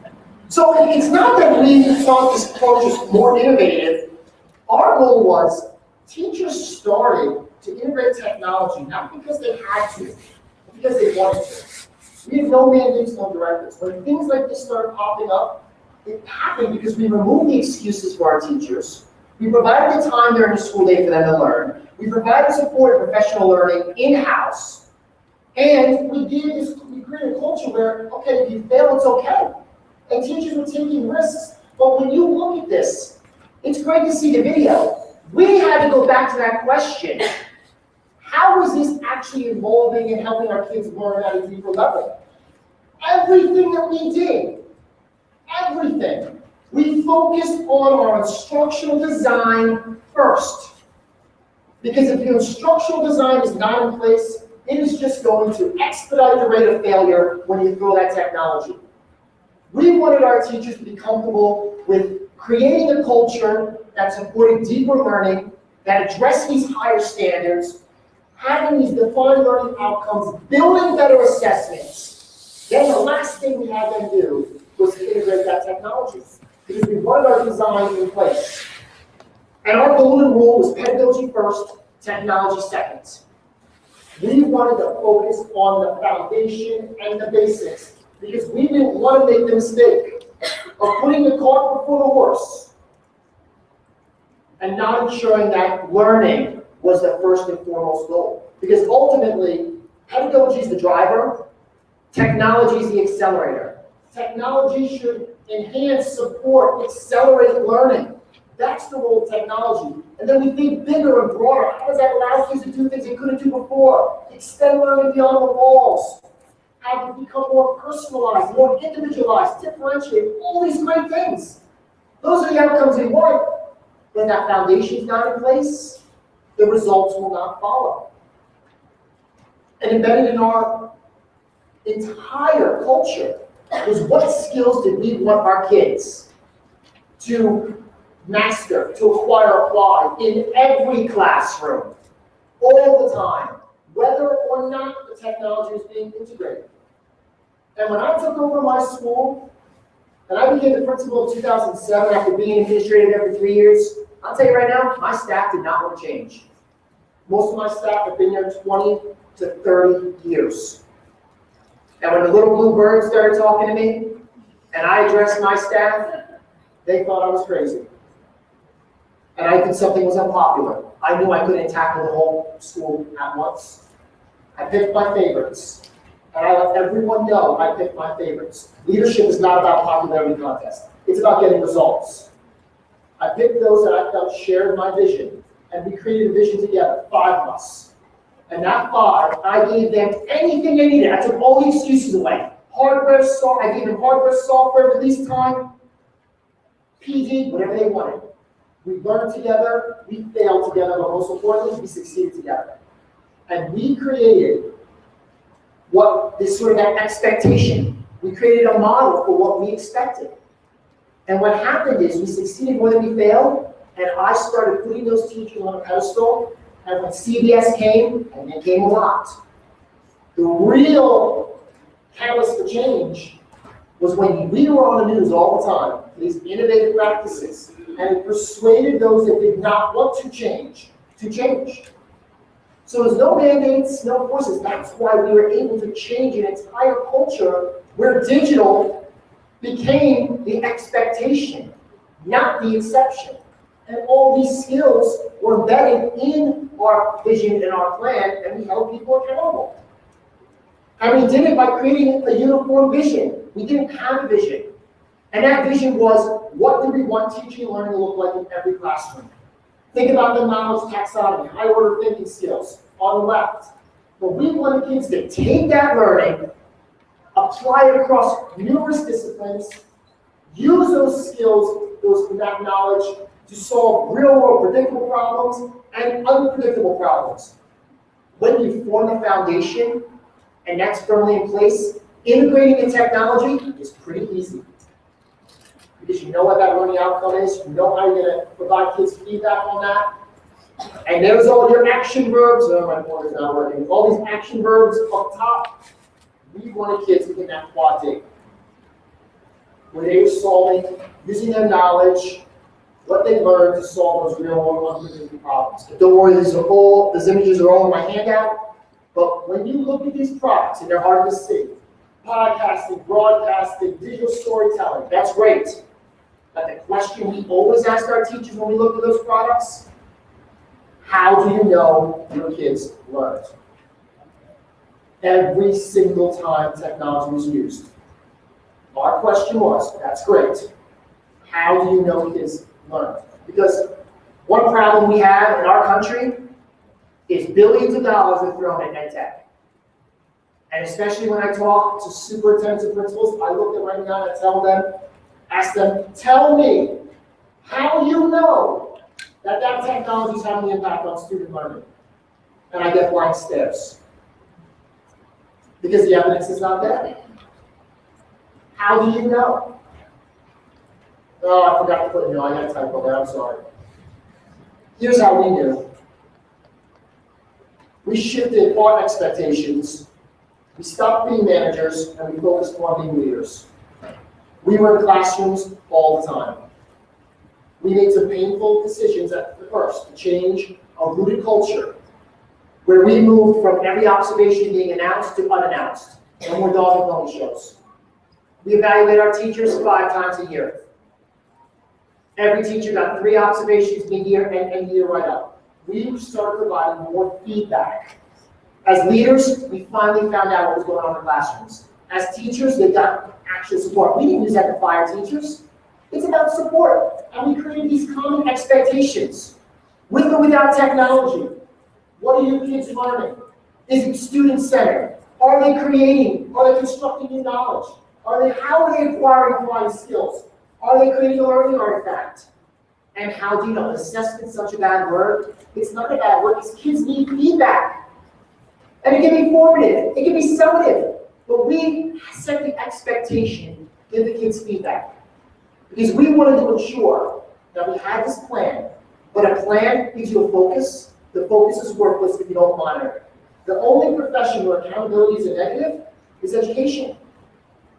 S1: So it's not that we thought this approach was more innovative. Our goal was teachers started to integrate technology, not because they had to, but because they wanted to. We have no mandates, no directives. When things like this started popping up, it happened because we removed the excuses for our teachers. We provided the time during the school day for them to learn. We provided support and professional learning in-house. And we created a culture where, okay, if you fail, it's okay. And teachers were taking risks. But when you look at this, it's great to see the video. We had to go back to that question. How is this actually evolving and helping our kids learn at a deeper level? Everything that we did, everything, we focused on our instructional design first. Because if your instructional design is not in place, it is just going to expedite the rate of failure when you throw that technology. We wanted our teachers to be comfortable with creating a culture that supported deeper learning, that addressed these higher standards, having these defined learning outcomes, building better assessments. Then the last thing we had them do was to integrate that technology, because we wanted our design in place. And our golden rule was pedagogy first, technology second. We wanted to focus on the foundation and the basics, because we didn't want to make the mistake of putting the cart before the horse and not ensuring that learning was the first and foremost goal. Because ultimately, pedagogy is the driver, technology is the accelerator. Technology should enhance, support, accelerate learning. That's the role of technology. And then we think bigger and broader. How does that allow kids to do things they couldn't do before? Extend learning beyond the walls. Have it become more personalized, more individualized, differentiate, all these great things. Those are the outcomes we want. When that foundation is not in place, the results will not follow. And embedded in our entire culture was what skills did we want our kids to master, to acquire, apply in every classroom, all the time, whether or not the technology is being integrated. And when I took over my school, and I became the principal in 2007 after being administrative there for 3 years, I'll tell you right now, my staff did not want to change. Most of my staff have been there 20 to 30 years. And when the little blue birds started talking to me, and I addressed my staff, they thought I was crazy. and I think something was unpopular. I knew I couldn't tackle the whole school at once. I picked my favorites, and I let everyone know I picked my favorites. Leadership is not about popularity contest. It's about getting results. I picked those that I felt shared my vision, and we created a vision together, 5 of us. And that 5, I gave them anything they needed. I took all the excuses away. Hardware, I gave them hardware, software, release time, PD, whatever they wanted. We learned together, we failed together, but most importantly, we succeeded together. And we created this sort of that expectation. We created a model for what we expected. And what happened is we succeeded more than we failed, and I started putting those teachers on a pedestal, and when CBS came, and it came a lot, the real catalyst for change was when we were on the news all the time for these innovative practices, and it persuaded those that did not want to change to change. So there's no mandates, no forces. That's why we were able to change an entire culture where digital became the expectation, not the exception. And all these skills were embedded in our vision and our plan, and we held people accountable. And we did it by creating a uniform vision. We didn't have a vision. And that vision was, what do we want teaching and learning to look like in every classroom? Think about the knowledge taxonomy, high order thinking skills on the left. But we wanted kids to take that learning, apply it across numerous disciplines, use those skills, that knowledge to solve real-world predictable problems and unpredictable problems. When you form the foundation and that's firmly in place, integrating the technology is pretty easy. Because you know what that learning outcome is, you know how you're going to provide kids feedback on that. And there's all your action verbs. Oh, my pointer's not working. All these action verbs up top. We wanted kids in that quad D, where they were solving, using their knowledge, what they learned to solve those real-world unpredictable problems. But don't worry, these images are all in my handout. But when you look at these products, and they're hard to see, podcasting, broadcasting, digital storytelling, that's great. But the question we always ask our teachers when we look at those products, how do you know your kids learned? Every single time technology was used. Our question was, that's great. How do you know kids learned? Because one problem we have in our country is billions of dollars are thrown at EdTech. And especially when I talk to superintendents and principals, I look at right now and I tell them, ask them, tell me how you know that that technology is having an impact on student learning. And I get blank stares. Because the evidence is not there. How do you know? Oh, I forgot to put it in. I got a typo there, I'm sorry. Here's how we knew. We shifted our expectations. We stopped being managers and we focused on being leaders. We were in classrooms all the time. We made some painful decisions at the first to change a rooted culture where we moved from every observation being announced to unannounced. No more dog and pony shows. We evaluate our teachers 5 times a year. Every teacher got 3 observations mid-year and year right up. We started providing more feedback. As leaders, we finally found out what was going on in the classrooms. As teachers, they got actual support. We didn't use that to fire teachers. It's about support. And we created these common expectations. With or without technology. What are your kids learning? Is it student-centered? Are they creating? Are they constructing new knowledge? How are they acquiring applying skills? Are they creating a learning artifact? And how do you know? Assessment's such a bad word. It's not a bad word. These kids need feedback. And it can be formative. It can be summative. But we set the expectation, give the kids feedback. Because we wanted to ensure that we had this plan. But a plan gives you a focus. The focus is worthless if you don't monitor it. The only profession where accountability is a negative is education.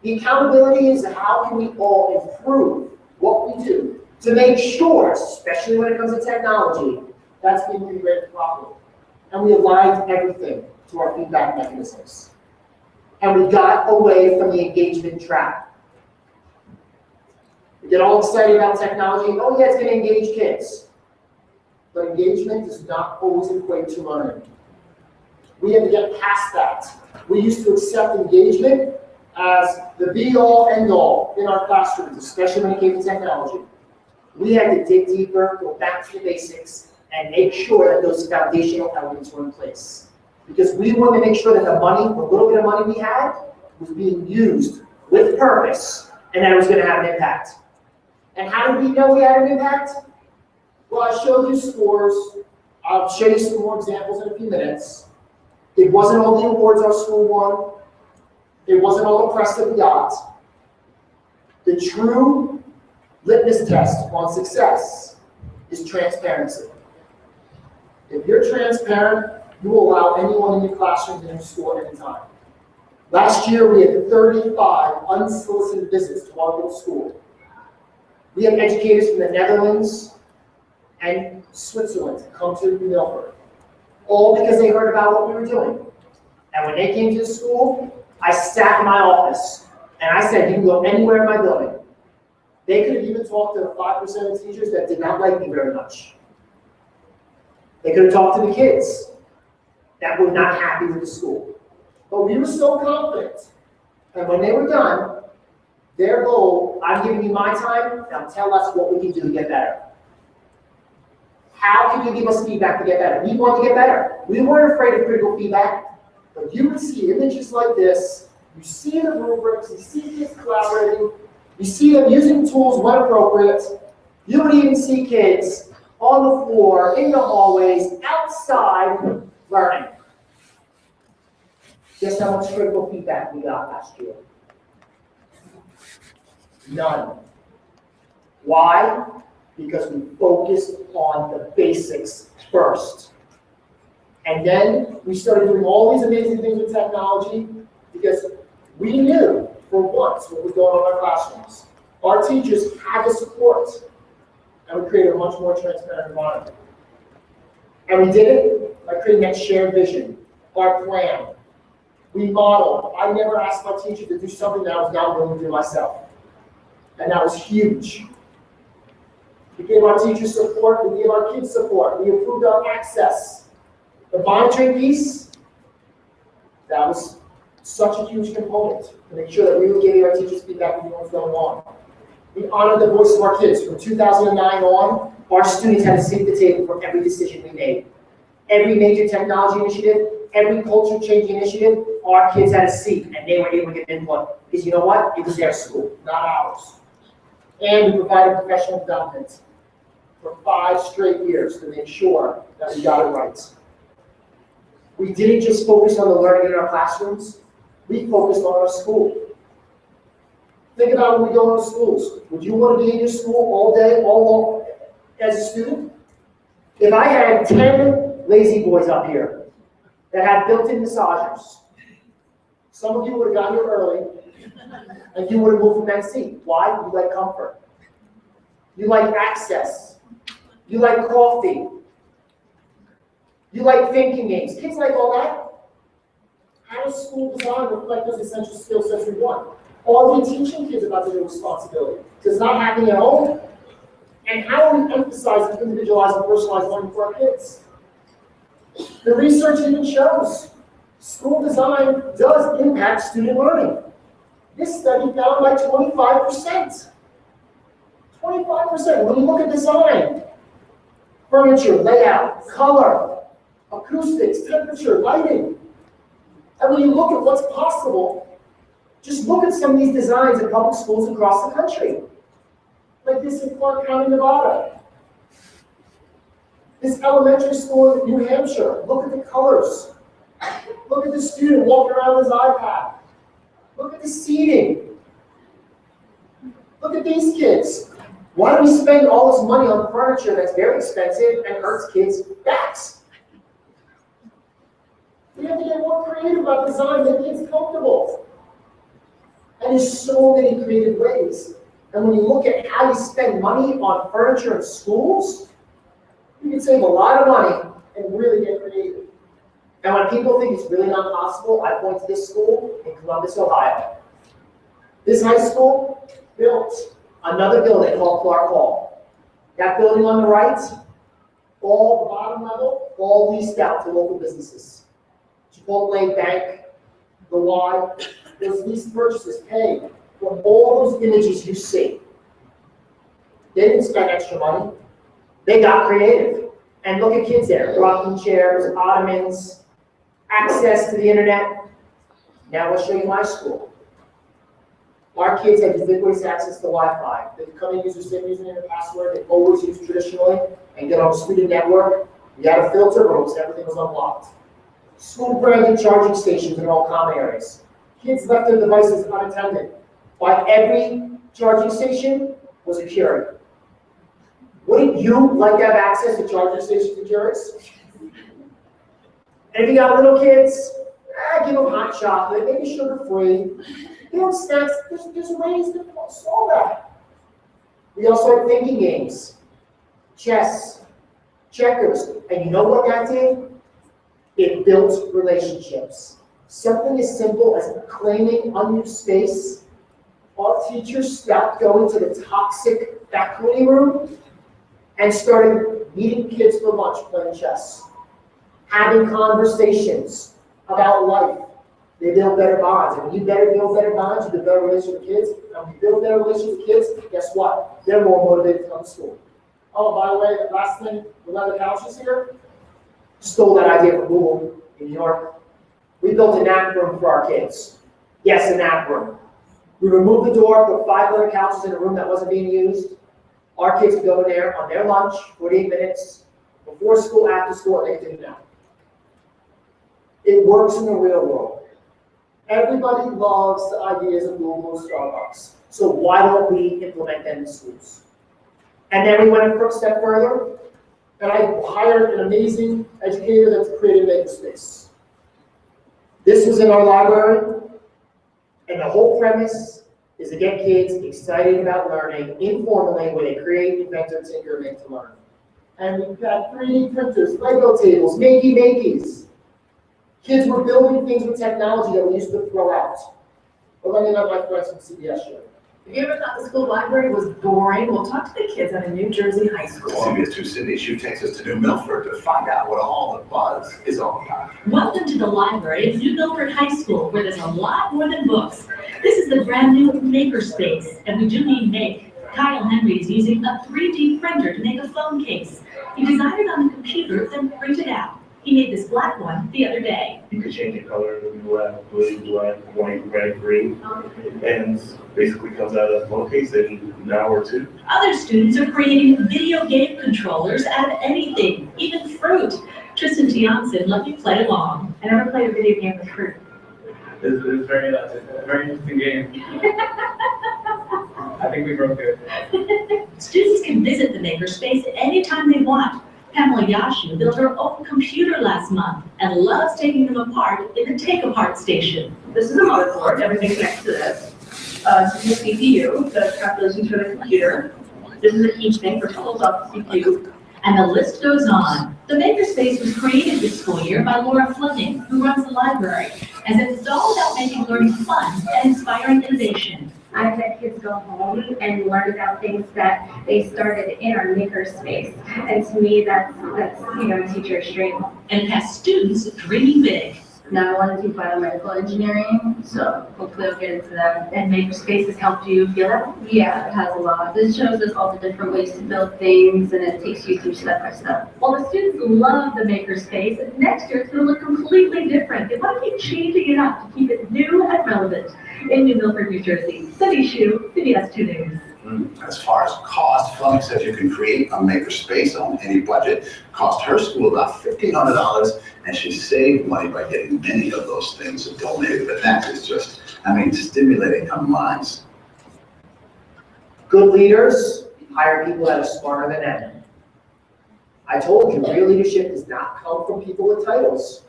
S1: The accountability is how can we all improve what we do to make sure, especially when it comes to technology, that's being integrated properly. And we aligned everything to our feedback mechanisms. And we got away from the engagement trap. We get all excited about technology. Oh yeah, it's going to engage kids. but engagement does not always equate to learning. We have to get past that. We used to accept engagement as the be-all, end-all in our classrooms, especially when it came to technology. We had to dig deeper, go back to the basics, and make sure that those foundational elements were in place. Because we wanted to make sure that the money, the little bit of money we had, was being used with purpose, and that it was going to have an impact. And how did we know we had an impact? Well, I showed you scores. I'll show you some more examples in a few minutes. It wasn't all the awards our school won. It wasn't all the press that we got. The true litmus test on success is transparency. If you're transparent, you will allow anyone in your classroom in your school at any time. Last year, we had 35 unsolicited visits to our little school. We have educators from the Netherlands and Switzerland come to New Milford, all because they heard about what we were doing. And when they came to the school, I sat in my office and I said, you can go anywhere in my building. They could have even talked to the 5% of teachers that did not like me very much. They could have talked to the kids that were not happy with the school. But we were so confident. And when they were done, their goal, I'm giving you my time, now tell us what we can do to get better. How can you give us feedback to get better? We want to get better. We weren't afraid of critical feedback, but you would see images like this, you see the rubrics, you see kids collaborating, you see them using tools when appropriate. You would even see kids on the floor, in the hallways, outside, learning. Guess how much critical feedback we got last year? None. Why? Because we focused on the basics first. And then we started doing all these amazing things with technology because we knew for once what was going on in our classrooms. Our teachers had the support, and we created a much more transparent environment. And we did it by creating that shared vision, our plan. We modeled. I never asked my teacher to do something that I was not willing to do myself. And that was huge. We gave our teachers support, we gave our kids support, we improved our access. The monitoring piece, that was such a huge component to make sure that we were giving our teachers feedback on what was going on. We honored the voice of our kids. From 2009 on, our students had a seat at the table for every decision we made. Every major technology initiative, every culture-changing initiative, our kids had a seat and they were able to give input. Because you know what? It was their school, not ours. And we provided professional development for 5 straight years to make sure that we got it right. We didn't just focus on the learning in our classrooms, we focused on our school. Think about when we go into schools. Would you want to be in your school all day, all long, as a student? If I had 10 lazy boys up here that had built-in massagers, some of you would have got here early, and you would have moved from that seat. Why? You like comfort. You like access. You like coffee. You like thinking games. Kids like all that. How does school design reflect those essential skill sets we want? Are we teaching kids about their responsibility? Does not happening at home? And how are we emphasizing individualized and personalized learning for our kids? The research even shows school design does impact student learning. This study found like 25%. 25%. When you look at design, furniture, layout, color, acoustics, temperature, lighting. And when you look at what's possible, just look at some of these designs in public schools across the country. Like this in Clark County, Nevada. This elementary school in New Hampshire. Look at the colors. Look at the student walking around with his iPad. Look at the seating. Look at these kids. Why do we spend all this money on furniture that's very expensive and hurts kids' backs? We have to get more creative about design, make kids comfortable. And there's so many creative ways. And when you look at how you spend money on furniture in schools, you can save a lot of money and really get creative. And when people think it's really not possible, I point to this school in Columbus, Ohio. This high school built another building called Clark Hall. That building on the right, All the bottom level, all leased out to local businesses. Chipotle, Bank, the Y, those lease purchases pay for all those images you see. They didn't spend extra money. They got creative. And look at kids there, rocking chairs, ottomans, access to the internet. Now let's show you my school. Our kids have ubiquitous access to Wi-Fi. They can come in, use their SIM username and password they always use traditionally, and get on the student network. We had a filter, but almost everything was unlocked. School branded charging stations in all common areas. Kids left their devices unattended. By every charging station was a Keurig. Wouldn't you like to have access to charging stations and Keurigs? And if you got little kids, give them hot chocolate, maybe sugar-free. You know, snacks, there's ways to solve that. We also had thinking games, chess, checkers, and you know what that did? It built relationships. Something as simple as claiming unused space. Our teachers stopped going to the toxic faculty room and started meeting kids for lunch playing chess, having conversations about life. They build better bonds. And when you build better bonds, you build better relationships with kids. And when you build better relationships with kids, guess what? They're more motivated to come to school. Oh, by the way, last thing, the leather couches here, stole that idea from Google in New York. We built a nap room for our kids. Yes, a nap room. We removed the door, put 5 leather couches in a room that wasn't being used. Our kids could go in there on their lunch, 48 minutes, before school, after school, and they could do that. It works in the real world. Everybody loves the ideas of Google and Starbucks. So why don't we implement them in schools? And then we went a step further, and I hired an amazing educator that's created a makerspace. This was in our library, and the whole premise is to get kids excited about learning informally where they create, invent, or tinker, make to learn. And we've got 3D printers, Lego tables, makey-makeys. Kids were building things with technology that we used to throw out. But let me let my friends from CBS show.
S8: If you ever thought the school library was boring, well, talk to the kids at a New Jersey high school.
S9: CBS 2 City Shoe takes us to New Milford to find out what all the buzz is all about.
S10: Welcome to the library of New Milford High School, where there's a lot more than books. This is the brand new makerspace, and we do mean make. Kyle Henry is using a 3D printer to make a phone case. He designed it on the computer, then printed it out. He made this black one the other day.
S13: You could change the color, blue, black, white, red, green, and basically comes out of a phone case in an hour or two.
S10: Other students are creating video game controllers out of anything, even fruit. Tristan Tianson let me play along.
S8: I never played a video game with fruit.
S13: It's a very interesting game. I think we broke it.
S10: Students can visit the makerspace anytime they want. Pamela Yashu built her own computer last month and loves taking them apart in the take-apart station.
S8: This is a motherboard, everything connects to this. This is the CPU, the calculations for the computer. This is a heat sink for tools off the CPU.
S10: And the list goes on. The makerspace was created this school year by Laura Fleming, who runs the library, as it's all about making learning fun and inspiring innovation.
S11: I've had kids go home and learn about things that they started in our makerspace. And to me, that's a teacher's dream.
S10: And it has students dreaming big.
S11: Now I want to do biomedical engineering, so hopefully I'll get into that.
S10: And makerspace has helped you feel that?
S11: Yeah, it has a lot. This shows us all the different ways to build things, and it takes you through step by step.
S10: Well, the students love the makerspace. Next year, it's going to look completely different. They want to keep changing it up to keep it new and relevant. In New Milford, New Jersey, Cindy Shu, CBS 2 News.
S9: As far as cost, Fleming says you can create a makerspace on any budget. Cost her school about $1,500, and she saved money by getting many of those things donated. But that is just, stimulating her minds.
S1: Good leaders hire people that are smarter than them. I told you, real leadership does not come from people with titles.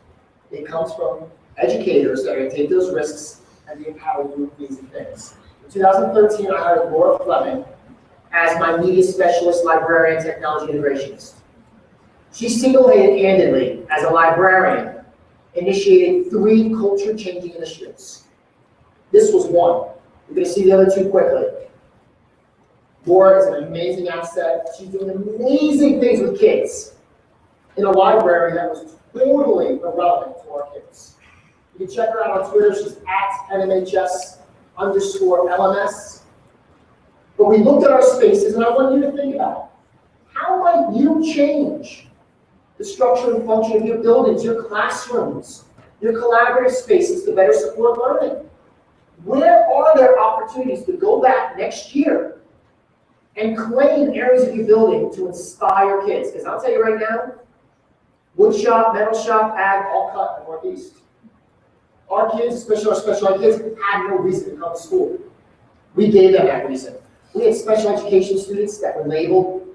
S1: It comes from educators that are going to take those risks and be empowered to do amazing things. In 2013, I hired Laura Fleming as my media specialist, librarian, technology integrationist. She single-handedly, as a librarian, initiated 3 culture-changing initiatives. This was one. You're going to see the other 2 quickly. Laura is an amazing asset. She's doing amazing things with kids. in a library that was totally irrelevant to our kids. You can check her out on Twitter. She's @NMHS_LMS. But we looked at our spaces, and I want you to think about it. How might you change the structure and function of your buildings, your classrooms, your collaborative spaces to better support learning? Where are there opportunities to go back next year and claim areas of your building to inspire kids? Because I'll tell you right now, wood shop, metal shop, ag, all cut in the Northeast. Our kids, especially our special ed kids, had no reason to come to school. We gave them that reason. We had special education students that were labeled,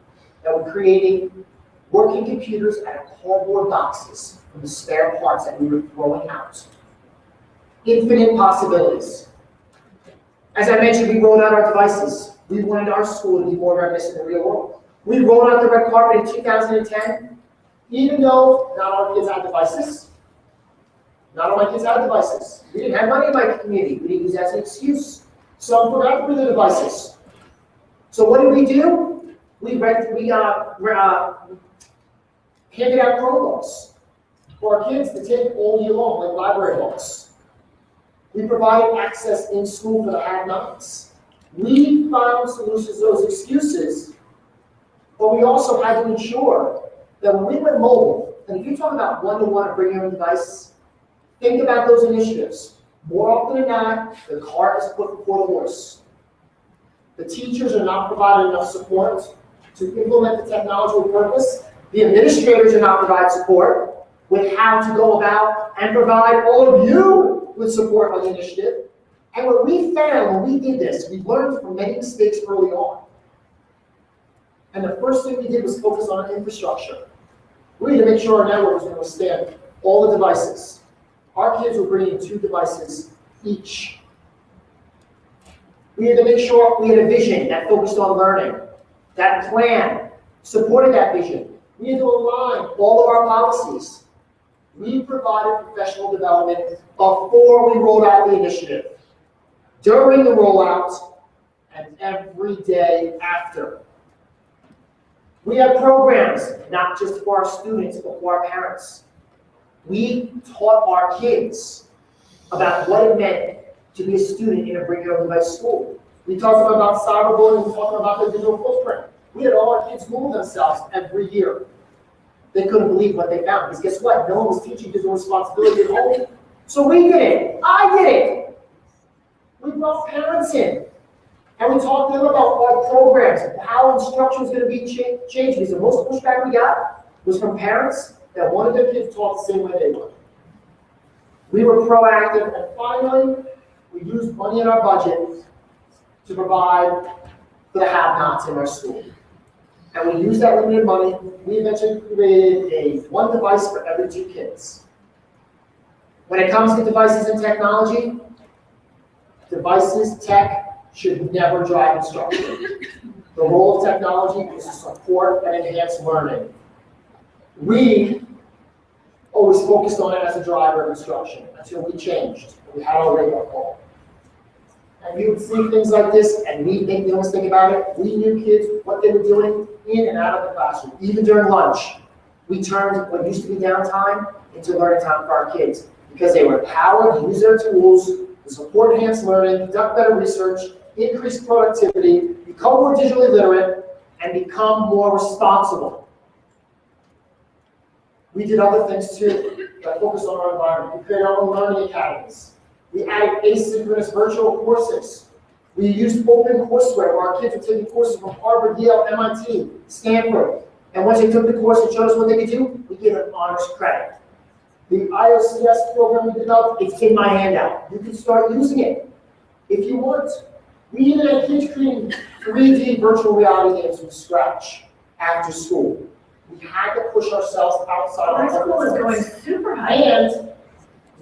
S1: that were creating working computers out of cardboard boxes from the spare parts that we were throwing out. Infinite possibilities. As I mentioned, we rolled out our devices. We wanted our school to be more reminiscent of the real world. We rolled out the red carpet in 2010, even though not all kids had devices. Not all my kids had devices. We didn't have money in my community. We didn't use that as an excuse. Some forgot to bring the devices. So what did we do? We handed out Chromebooks for our kids to take all year long, like library books. We provided access in school for the have-nots. We found solutions to those excuses, but we also had to ensure that when we went mobile, and if you talk about one-to-one or bring your own device, think about those initiatives. More often than not, the cart is put before the horse. The teachers are not providing enough support to implement the technology with purpose. The administrators are not providing support with how to go about and provide all of you with support on the initiative. And what we found when we did this, we learned from many mistakes early on. And the first thing we did was focus on infrastructure. We had to make sure our network was going to withstand all the devices. Our kids were bringing 2 devices each. We had to make sure we had a vision that focused on learning. That plan supported that vision. We had to align all of our policies. We provided professional development before we rolled out the initiative, during the rollout, and every day after. We had programs, not just for our students, but for our parents. We taught our kids about what it meant to be a student in a bring your own device school. We talked about cyberbullying, we talked about the digital footprint. We had all our kids Google themselves every year. They couldn't believe what they found, because guess what? No one was teaching digital responsibility at home. So we did it. I did it. We brought parents in, and we talked to them about our programs, how instruction was going to be changed. Because the most pushback we got was from parents that wanted their kids taught the same way they were. We were proactive, and finally, we used money in our budget to provide for the have-nots in our school. And we used that limited money. We eventually created one device for every 2 kids. When it comes to devices and technology, devices, tech, should never drive instruction. The role of technology is to support and enhance learning. We always focused on it as a driver of instruction until we changed. We had our wake-up call. And we would see things like this, and we make no mistake about it. We knew kids, what they were doing in and out of the classroom. Even during lunch, we turned what used to be downtime into learning time for our kids, because they were empowered to use their tools to support enhanced learning, conduct better research, increase productivity, become more digitally literate, and become more responsible. We did other things too that focused on our environment. We created our own learning academies. We added asynchronous virtual courses. We used open courseware where our kids were taking courses from Harvard, Yale, MIT, Stanford. And once they took the course and showed us what they could do, we gave them honors credit. The IOCS program we developed, it's in my handout. You can start using it if you want. We even had kids creating 3D virtual reality games from scratch after school. We had to push ourselves outside
S8: High
S1: our
S8: school is
S1: comfort
S8: going
S1: zones.
S8: super high.
S1: And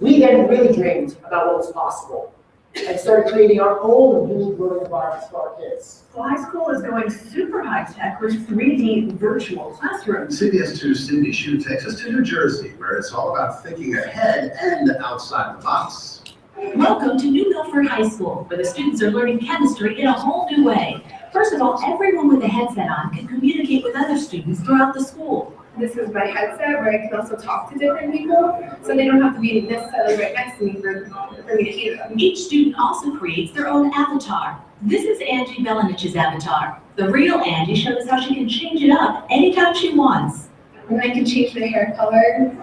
S1: we then really dreamed about what was possible and started creating our own unique learning environments for our kids.
S8: Well, high school is going super high tech with 3D virtual classrooms.
S9: CBS 2's Cindy Shu takes us to New Jersey, where it's all about thinking ahead and outside the box.
S10: Welcome to New Milford High School, where the students are learning chemistry in a whole new way. First of all, everyone with a headset on can communicate with other students throughout the school.
S11: this is my headset where I can also talk to different people, so they don't have to be necessarily right next to me for me to hear them.
S10: Each student also creates their own avatar. This is Angie Belinich's avatar. The real Angie shows how she can change it up anytime she wants.
S11: And I can change the hair color,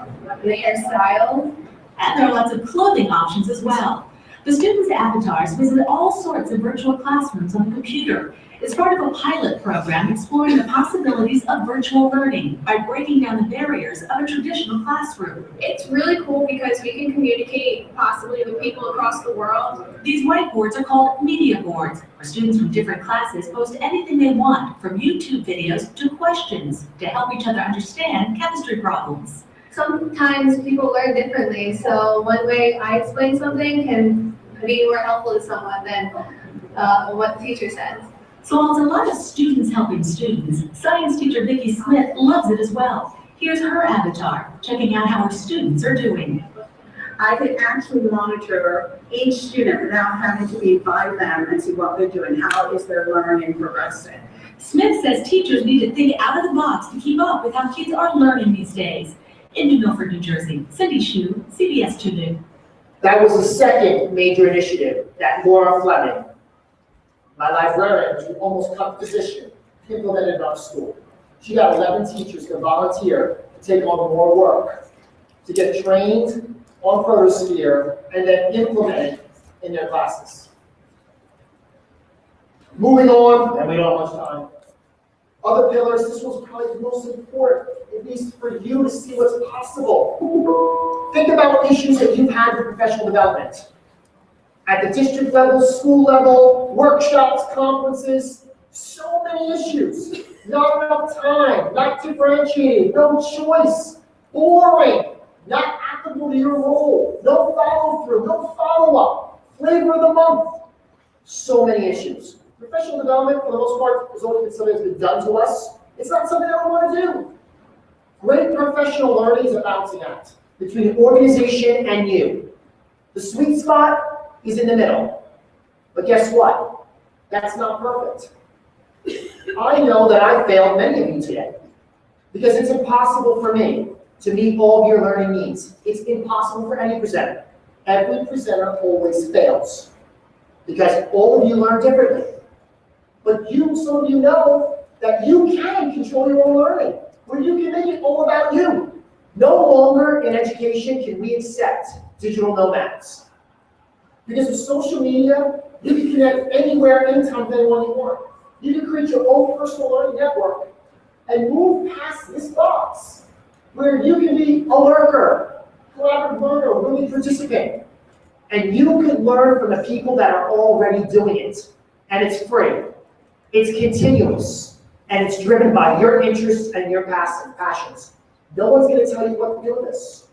S11: the hairstyle.
S10: And there are lots of clothing options as well. The students' avatars visit all sorts of virtual classrooms on the computer. It's part of a pilot program exploring the possibilities of virtual learning by breaking down the barriers of a traditional classroom.
S11: It's really cool because we can communicate possibly with people across the world.
S10: These whiteboards are called media boards, where students from different classes post anything they want, from YouTube videos to questions, to help each other understand chemistry problems.
S11: Sometimes people learn differently, so one way I explain something can be more helpful to someone than what the teacher says.
S10: So while there's a lot of students helping students, science teacher Vicki Smith loves it as well. Here's her avatar, checking out how her students are doing.
S14: I can actually monitor each student without having to be by them and see what they're doing. How is their learning progressing?
S10: Smith says teachers need to think out of the box to keep up with how kids are learning these days. In New Milford, New Jersey, Cindy Hsu, CBS 2 News.
S1: That was the second major initiative that Laura Fleming, my librarian, who almost cut position, implemented in our school. She got 11 teachers to volunteer to take on more work, to get trained on Protosphere and then implement it in their classes. Moving on, and we don't have much time. Other pillars, this was probably the most important, at least for you to see what's possible. Think about issues that you've had with professional development. At the district level, school level, workshops, conferences, so many issues. Not enough time, not differentiating, no choice, boring, not applicable to your role, no follow through, no follow up, flavor of the month. So many issues. Professional development, for the most part, has always been something that's been done to us. It's not something I want to do. Great professional learning is a balancing act between the organization and you. The sweet spot is in the middle. But guess what? That's not perfect. I know that I failed many of you today because it's impossible for me to meet all of your learning needs. It's impossible for any presenter. Every presenter always fails because all of you learn differently. But some of you know that you can control your own learning, where you can make it all about you. No longer in education can we accept digital nomads. Because with social media, you can connect anywhere, anytime, with anyone you want. You can create your own personal learning network and move past this box, where you can be a lurker, collaborative learner, willing participant. And you can learn from the people that are already doing it. And it's free. It's continuous, and it's driven by your interests and your passions. No one's going to tell you what to do with this.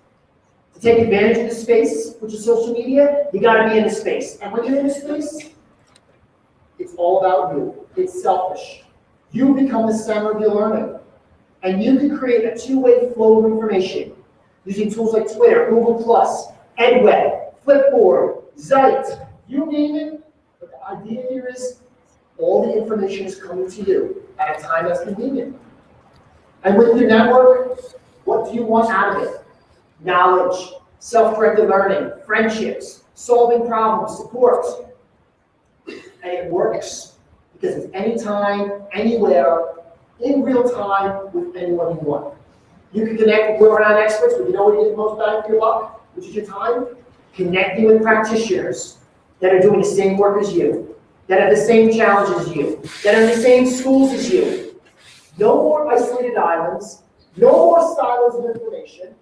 S1: To take advantage of the space, which is social media, you got to be in the space. And when you're in the space, it's all about you. It's selfish. You become the center of your learning. And you can create a two-way flow of information using tools like Twitter, Google+, EdWeb, Flipboard, Zeit, you name it. But the idea here is all the information is coming to you at a time that's convenient. And with your network, what do you want out of it? Knowledge, self-directed learning, friendships, solving problems, support. And it works because it's anytime, anywhere, in real time with anyone you want. You can connect with world-renowned experts, but you know what you get the most bang for your buck, which is your time? Connecting with practitioners that are doing the same work as you, that have the same challenges as you, that are in the same schools as you. No more isolated islands, no more silos of information.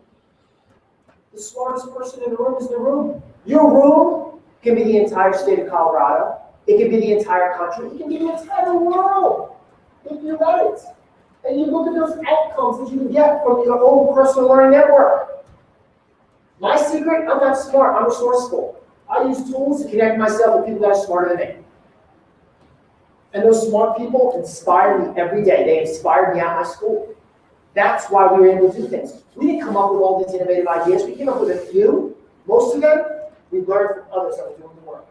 S1: The smartest person in the room is the room. Your room can be the entire state of Colorado. It can be the entire country. It can be the entire world if you let it. And you look at those outcomes that you can get from your own personal learning network. My secret, I'm not smart, I'm resourceful. I use tools to connect myself with people that are smarter than me. And those smart people inspire me every day. They inspired me at my school. That's why we were able to do things. We didn't come up with all these innovative ideas. We came up with a few. Most of them, we learned from others that were doing the work.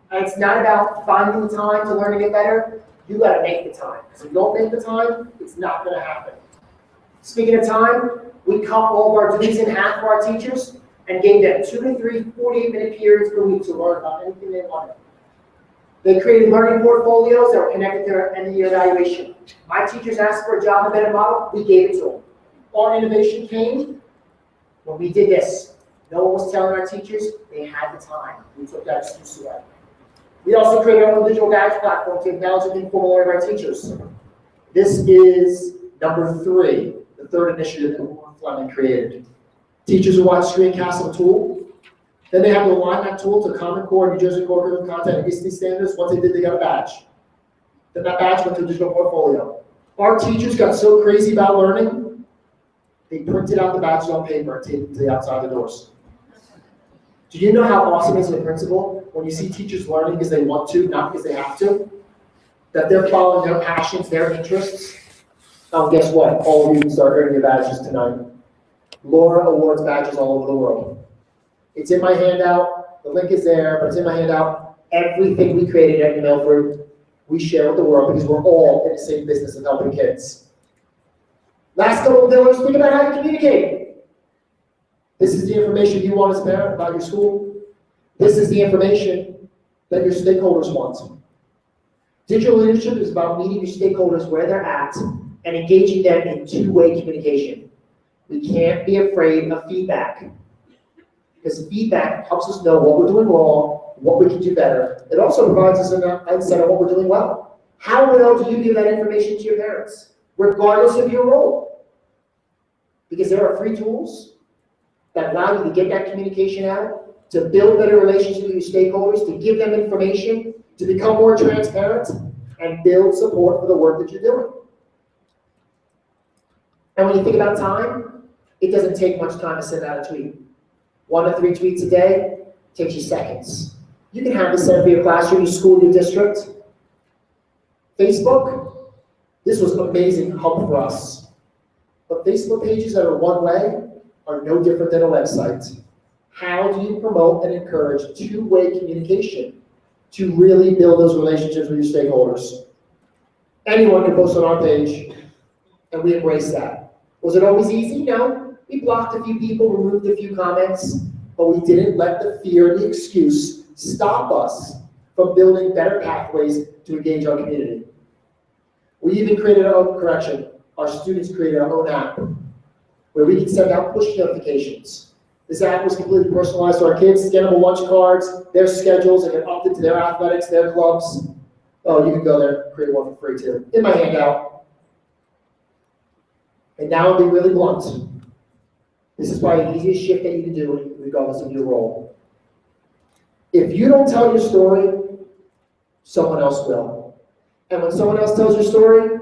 S1: And it's not about finding the time to learn and get better. You got to make the time. Because if you don't make the time, it's not going to happen. Speaking of time, we cut all of our duties in half for our teachers and gave them 2 to 3 48-minute periods per week to learn about anything they wanted. They created learning portfolios that were connected to their end-of-year evaluation. My teachers asked for a job embedded model, we gave it to them. Our innovation came when we did this. No one was telling our teachers they had the time. We took that excuse away. We also created our own digital badge platform to acknowledge and inform all of our teachers. This is number 3, the third initiative that Warren Fleming created. Teachers will watch screencasts of a tool. Then they have to align that tool to Common Core, New Jersey Core Curriculum Content, and ISTE standards. Once they did, they got a badge. Then that badge went to a digital portfolio. Our teachers got so crazy about learning, they printed out the badges on paper and taped them to the outside of the doors. Do you know how awesome it is as a principal when you see teachers learning because they want to, not because they have to? That they're following their passions, their interests. Guess what? All of you can start earning your badges tonight. Laura awards badges all over the world. It's in my handout. The link is there, but it's in my handout. Everything we created at New Milford, we share with the world because we're all in the same business of helping kids. Last couple of pillars, think about how you communicate. This is the information you want as a parent about your school. This is the information that your stakeholders want. Digital leadership is about meeting your stakeholders where they're at and engaging them in two-way communication. We can't be afraid of feedback, because feedback helps us know what we're doing wrong, what we can do better. It also provides us an insight on what we're doing well. How well do you give that information to your parents, regardless of your role? Because there are free tools that allow you to get that communication out, to build better relationships with your stakeholders, to give them information, to become more transparent, and build support for the work that you're doing. And when you think about time, it doesn't take much time to send out a tweet. 1 to 3 tweets a day takes you seconds. You can have this set up for your classroom, your school, your district. Facebook, this was an amazing hub for us. But Facebook pages that are one way are no different than a website. How do you promote and encourage two-way communication to really build those relationships with your stakeholders? Anyone can post on our page, and we embrace that. Was it always easy? No. We blocked a few people, removed a few comments, but we didn't let the fear and the excuse stop us from building better pathways to engage our community. We even created our own correction. Our students created our own app where we can send out push notifications. This app was completely personalized to our kids, scannable lunch cards, their schedules, and get updated to their athletics, their clubs. Oh, you can go there, create one for free too. In my handout. And now I'll be really blunt. This is probably the easiest shift that you can do regardless of your role. If you don't tell your story, someone else will. And when someone else tells your story,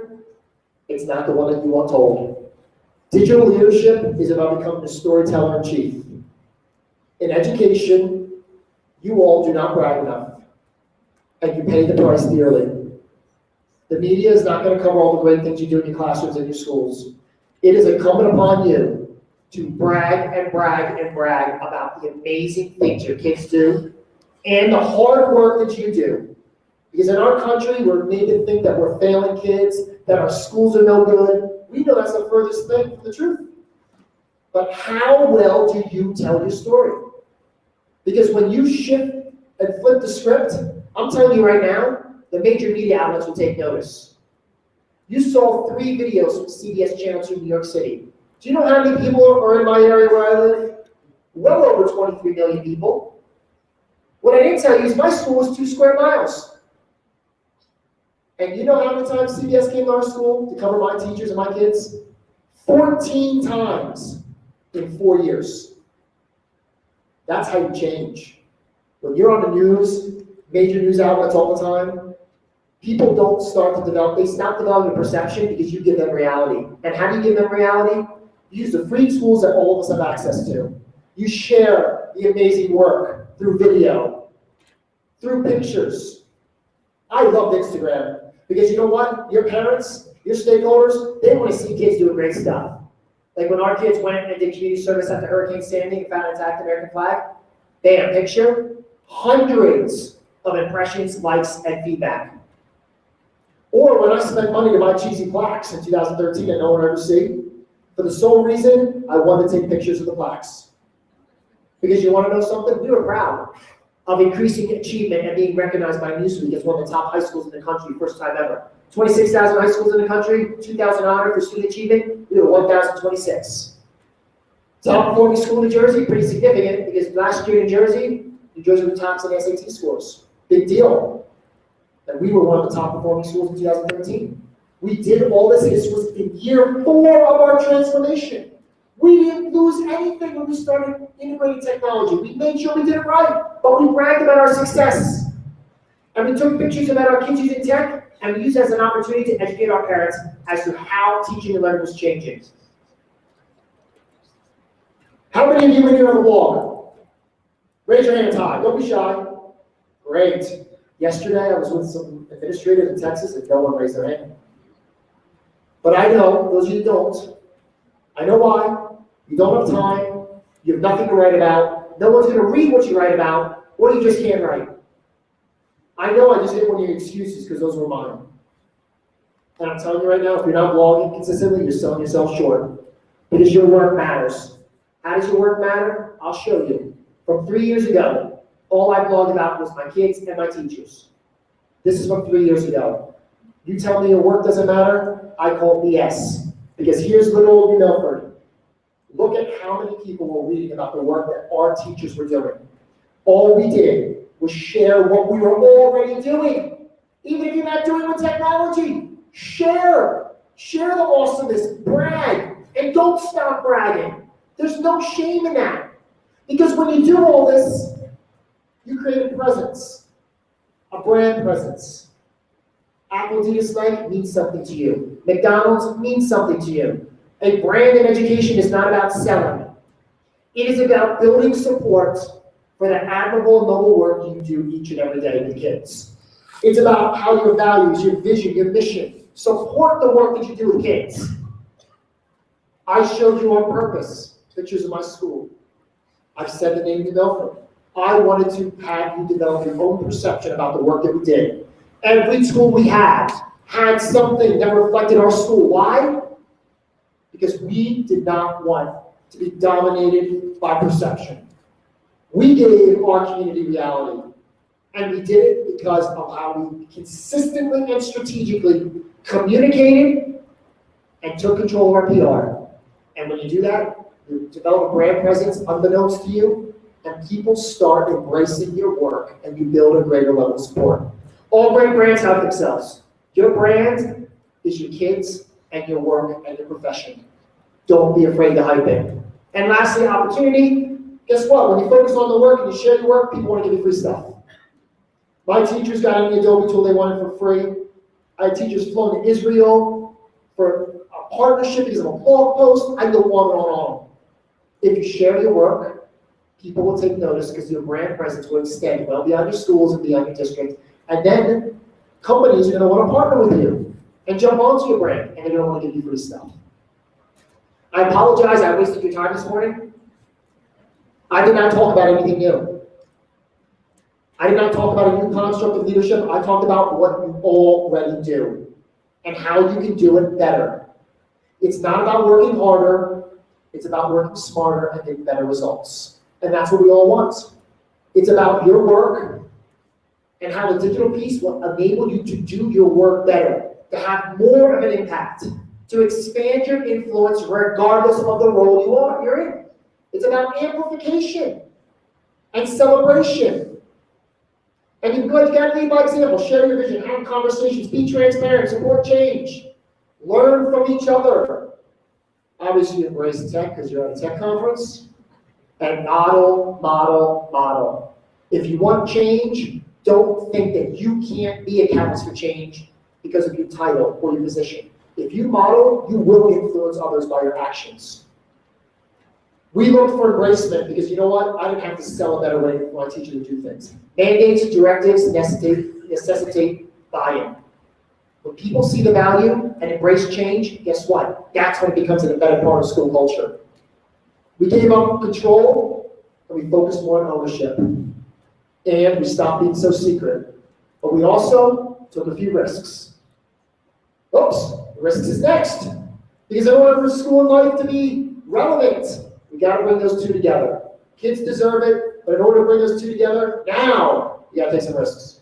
S1: it's not the one that you want told. Digital leadership is about becoming the storyteller in chief. In education, you all do not brag enough, and you pay the price dearly. The media is not going to cover all the great things you do in your classrooms and your schools. It is incumbent upon you to brag and brag and brag about the amazing things your kids do and the hard work that you do. Because in our country, we're made to think that we're failing kids, that our schools are no good. We know that's the furthest thing from the truth. But how well do you tell your story? Because when you shift and flip the script, I'm telling you right now, the major media outlets will take notice. You saw 3 videos from CBS Channel 2 New York City. Do you know how many people are in my area where I live? Well over 23 million people. What I didn't tell you is my school is 2 square miles. And you know how many times CBS came to our school to cover my teachers and my kids? 14 times in 4 years. That's how you change. When you're on the news, major news outlets all the time, people don't start to develop, they stop developing a perception because you give them reality. And how do you give them reality? You use the free tools that all of us have access to. You share the amazing work through video, through pictures. I love Instagram because you know what? Your parents, your stakeholders, they want to see kids doing great stuff. Like when our kids went and did community service after Hurricane Sandy and found an intact American flag, bam, picture, hundreds of impressions, likes, and feedback. Or when I spent money to buy cheesy plaques in 2013 that no one ever see, for the sole reason I wanted to take pictures of the plaques. Because you want to know something? We were proud of increasing achievement and being recognized by Newsweek as one of the top high schools in the country, first time ever. 26,000 high schools in the country, 2,100 for student achievement, we were 1,026. Top performing school in New Jersey, pretty significant, because last year in New Jersey was tops in SAT scores. Big deal. And we were one of the top performing schools in 2013. We did all this, this was in year 4 of our transformation. We didn't lose anything when we started integrating technology. We made sure we did it right, but we bragged about our success. And we took pictures about our kids using tech, and we used it as an opportunity to educate our parents as to how teaching and learning was changing. How many of you in here on the wall? Raise your hands high, don't be shy. Great. Yesterday I was with some administrators in Texas and no one raised their hand. But I know, those of you who don't, I know why. You don't have time, you have nothing to write about, no one's gonna read what you write about, or you just can't write. I know I just hit one of your excuses because those were mine. And I'm telling you right now, if you're not blogging consistently, you're selling yourself short. Because your work matters. How does your work matter? I'll show you. From 3 years ago, all I blogged about was my kids and my teachers. This is from 3 years ago. You tell me your work doesn't matter, I call BS. Because here's little old New Milford. Look at how many people were reading about the work that our teachers were doing. All we did was share what we were already doing. Even if you're not doing it with technology, share. Share the awesomeness, brag, and don't stop bragging. There's no shame in that. Because when you do all this, you create a presence, a brand presence. Apple Adidas Nike means something to you. McDonald's means something to you. A brand in education is not about selling. It is about building support for the admirable and noble work you do each and every day with kids. It's about how your values, your vision, your mission support the work that you do with kids. I showed you on purpose pictures of my school. I've said the name New Milford. I wanted to have you develop your own perception about the work that we did. Every school we had something that reflected our school. Why? Because we did not want to be dominated by perception. We gave our community reality. And we did it because of how we consistently and strategically communicated and took control of our PR. And when you do that, you develop a brand presence unbeknownst to you, and people start embracing your work, and you build a greater level of support. All great brands have themselves. Your brand is your kids and your work and your profession. Don't be afraid to hype it. And lastly, opportunity. Guess what? When you focus on the work and you share your work, people want to give you free stuff. My teachers got any Adobe tool they wanted for free. I had teachers flown to Israel for a partnership because of a blog post. I go on and on and on. If you share your work, people will take notice because your brand presence will extend well beyond your schools and beyond your district. And then companies are going to want to partner with you and jump onto your brand, and they're going to want to give you free stuff. I apologize, I wasted your time this morning. I did not talk about anything new. I did not talk about a new construct of leadership. I talked about what you already do and how you can do it better. It's not about working harder. It's about working smarter and getting better results. And that's what we all want. It's about your work and how the digital piece will enable you to do your work better, to have more of an impact, to expand your influence regardless of the role you're in. It's about amplification and celebration. And you got to lead by example. Share your vision, have conversations, be transparent, support change, learn from each other. Obviously, embrace tech because you're at a tech conference. And model, model, model. If you want change, don't think that you can't be a catalyst for change because of your title or your position. If you model, you will influence others by your actions. We look for embracement because you know what? I didn't have to sell a better way for my teacher to do things. Mandates, directives necessitate buy-in. When people see the value and embrace change, guess what? That's when it becomes an embedded part of school culture. We gave up control and we focused more on ownership. And we stopped being so secret. But we also took a few risks. Oops, the risks is next. Because in order for school and life to be relevant, we gotta bring those two together. Kids deserve it, but in order to bring those two together, now, you gotta take some risks.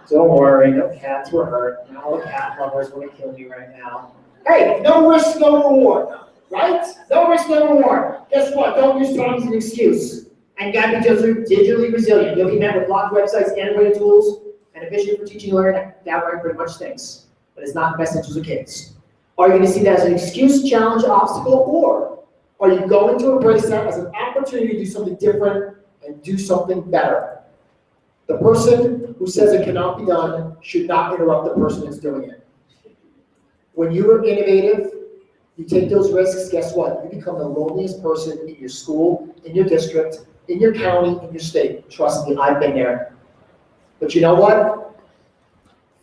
S1: Don't worry, no cats were hurt. Now all the cat lovers want to kill me right now. Hey, no risk, no reward, right? No risk, no reward. Guess what? Don't use time as an excuse. And you gotta be digitally resilient. You'll be met with blocked websites, antiquated tools, and a vision for teaching and learning. That way pretty much stinks. But it's not in the best interest of kids. Are you gonna see that as an excuse, challenge, obstacle, or are you going to embrace that as an opportunity to do something different and do something better? The person who says it cannot be done should not interrupt the person that's doing it. When you are innovative, you take those risks, guess what? You become the loneliest person in your school, in your district, in your county, in your state. Trust me, I've been there. But you know what?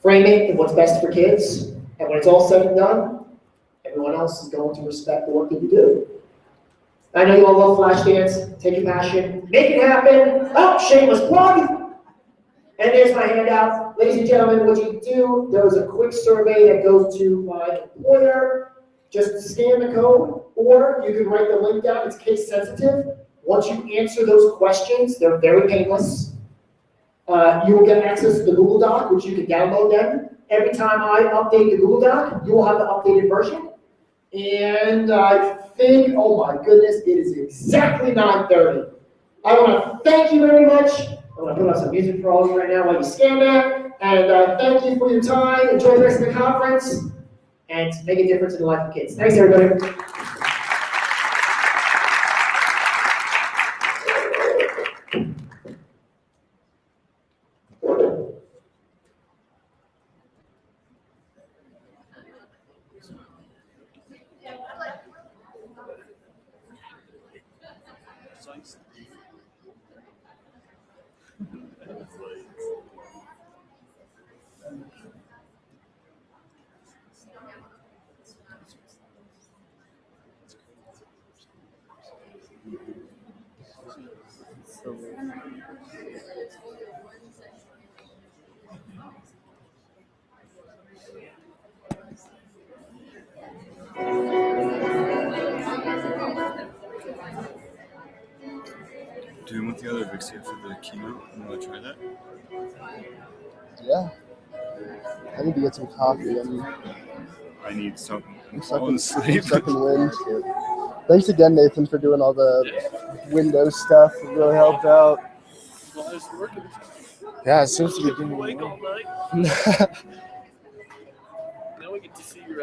S1: Frame it in what's best for kids, and when it's all said and done, everyone else is going to respect the work that you do. I know you all love Flashdance. Take your passion, make it happen. Oh, shameless plug. And there's my handout. Ladies and gentlemen, what you do, there is a quick survey that goes to my employer. Just scan the code, or you can write the link down. It's case sensitive. Once you answer those questions, they're very painless. You will get access to the Google Doc, which you can download then. Every time I update the Google Doc, you will have the updated version. And I think, oh my goodness, it is exactly 9:30. I want to thank you very much. I'm going to put up some music for all of you right now while you scan that. And thank you for your time. Enjoy the rest of the conference. And make a difference in the life of kids. Thanks, everybody.
S4: Do you want the other Vixia for the keynote? You want to try that?
S3: Yeah. I need to get some coffee.
S4: I need something.
S3: I'm
S4: falling asleep.
S3: stuck in wind. Thanks again, Nathan, for doing all the Windows stuff. It really helped out.
S15: Well, it's working.
S3: Yeah, it seems to be doing
S15: Awake all night.
S3: well.
S15: Now we get to see your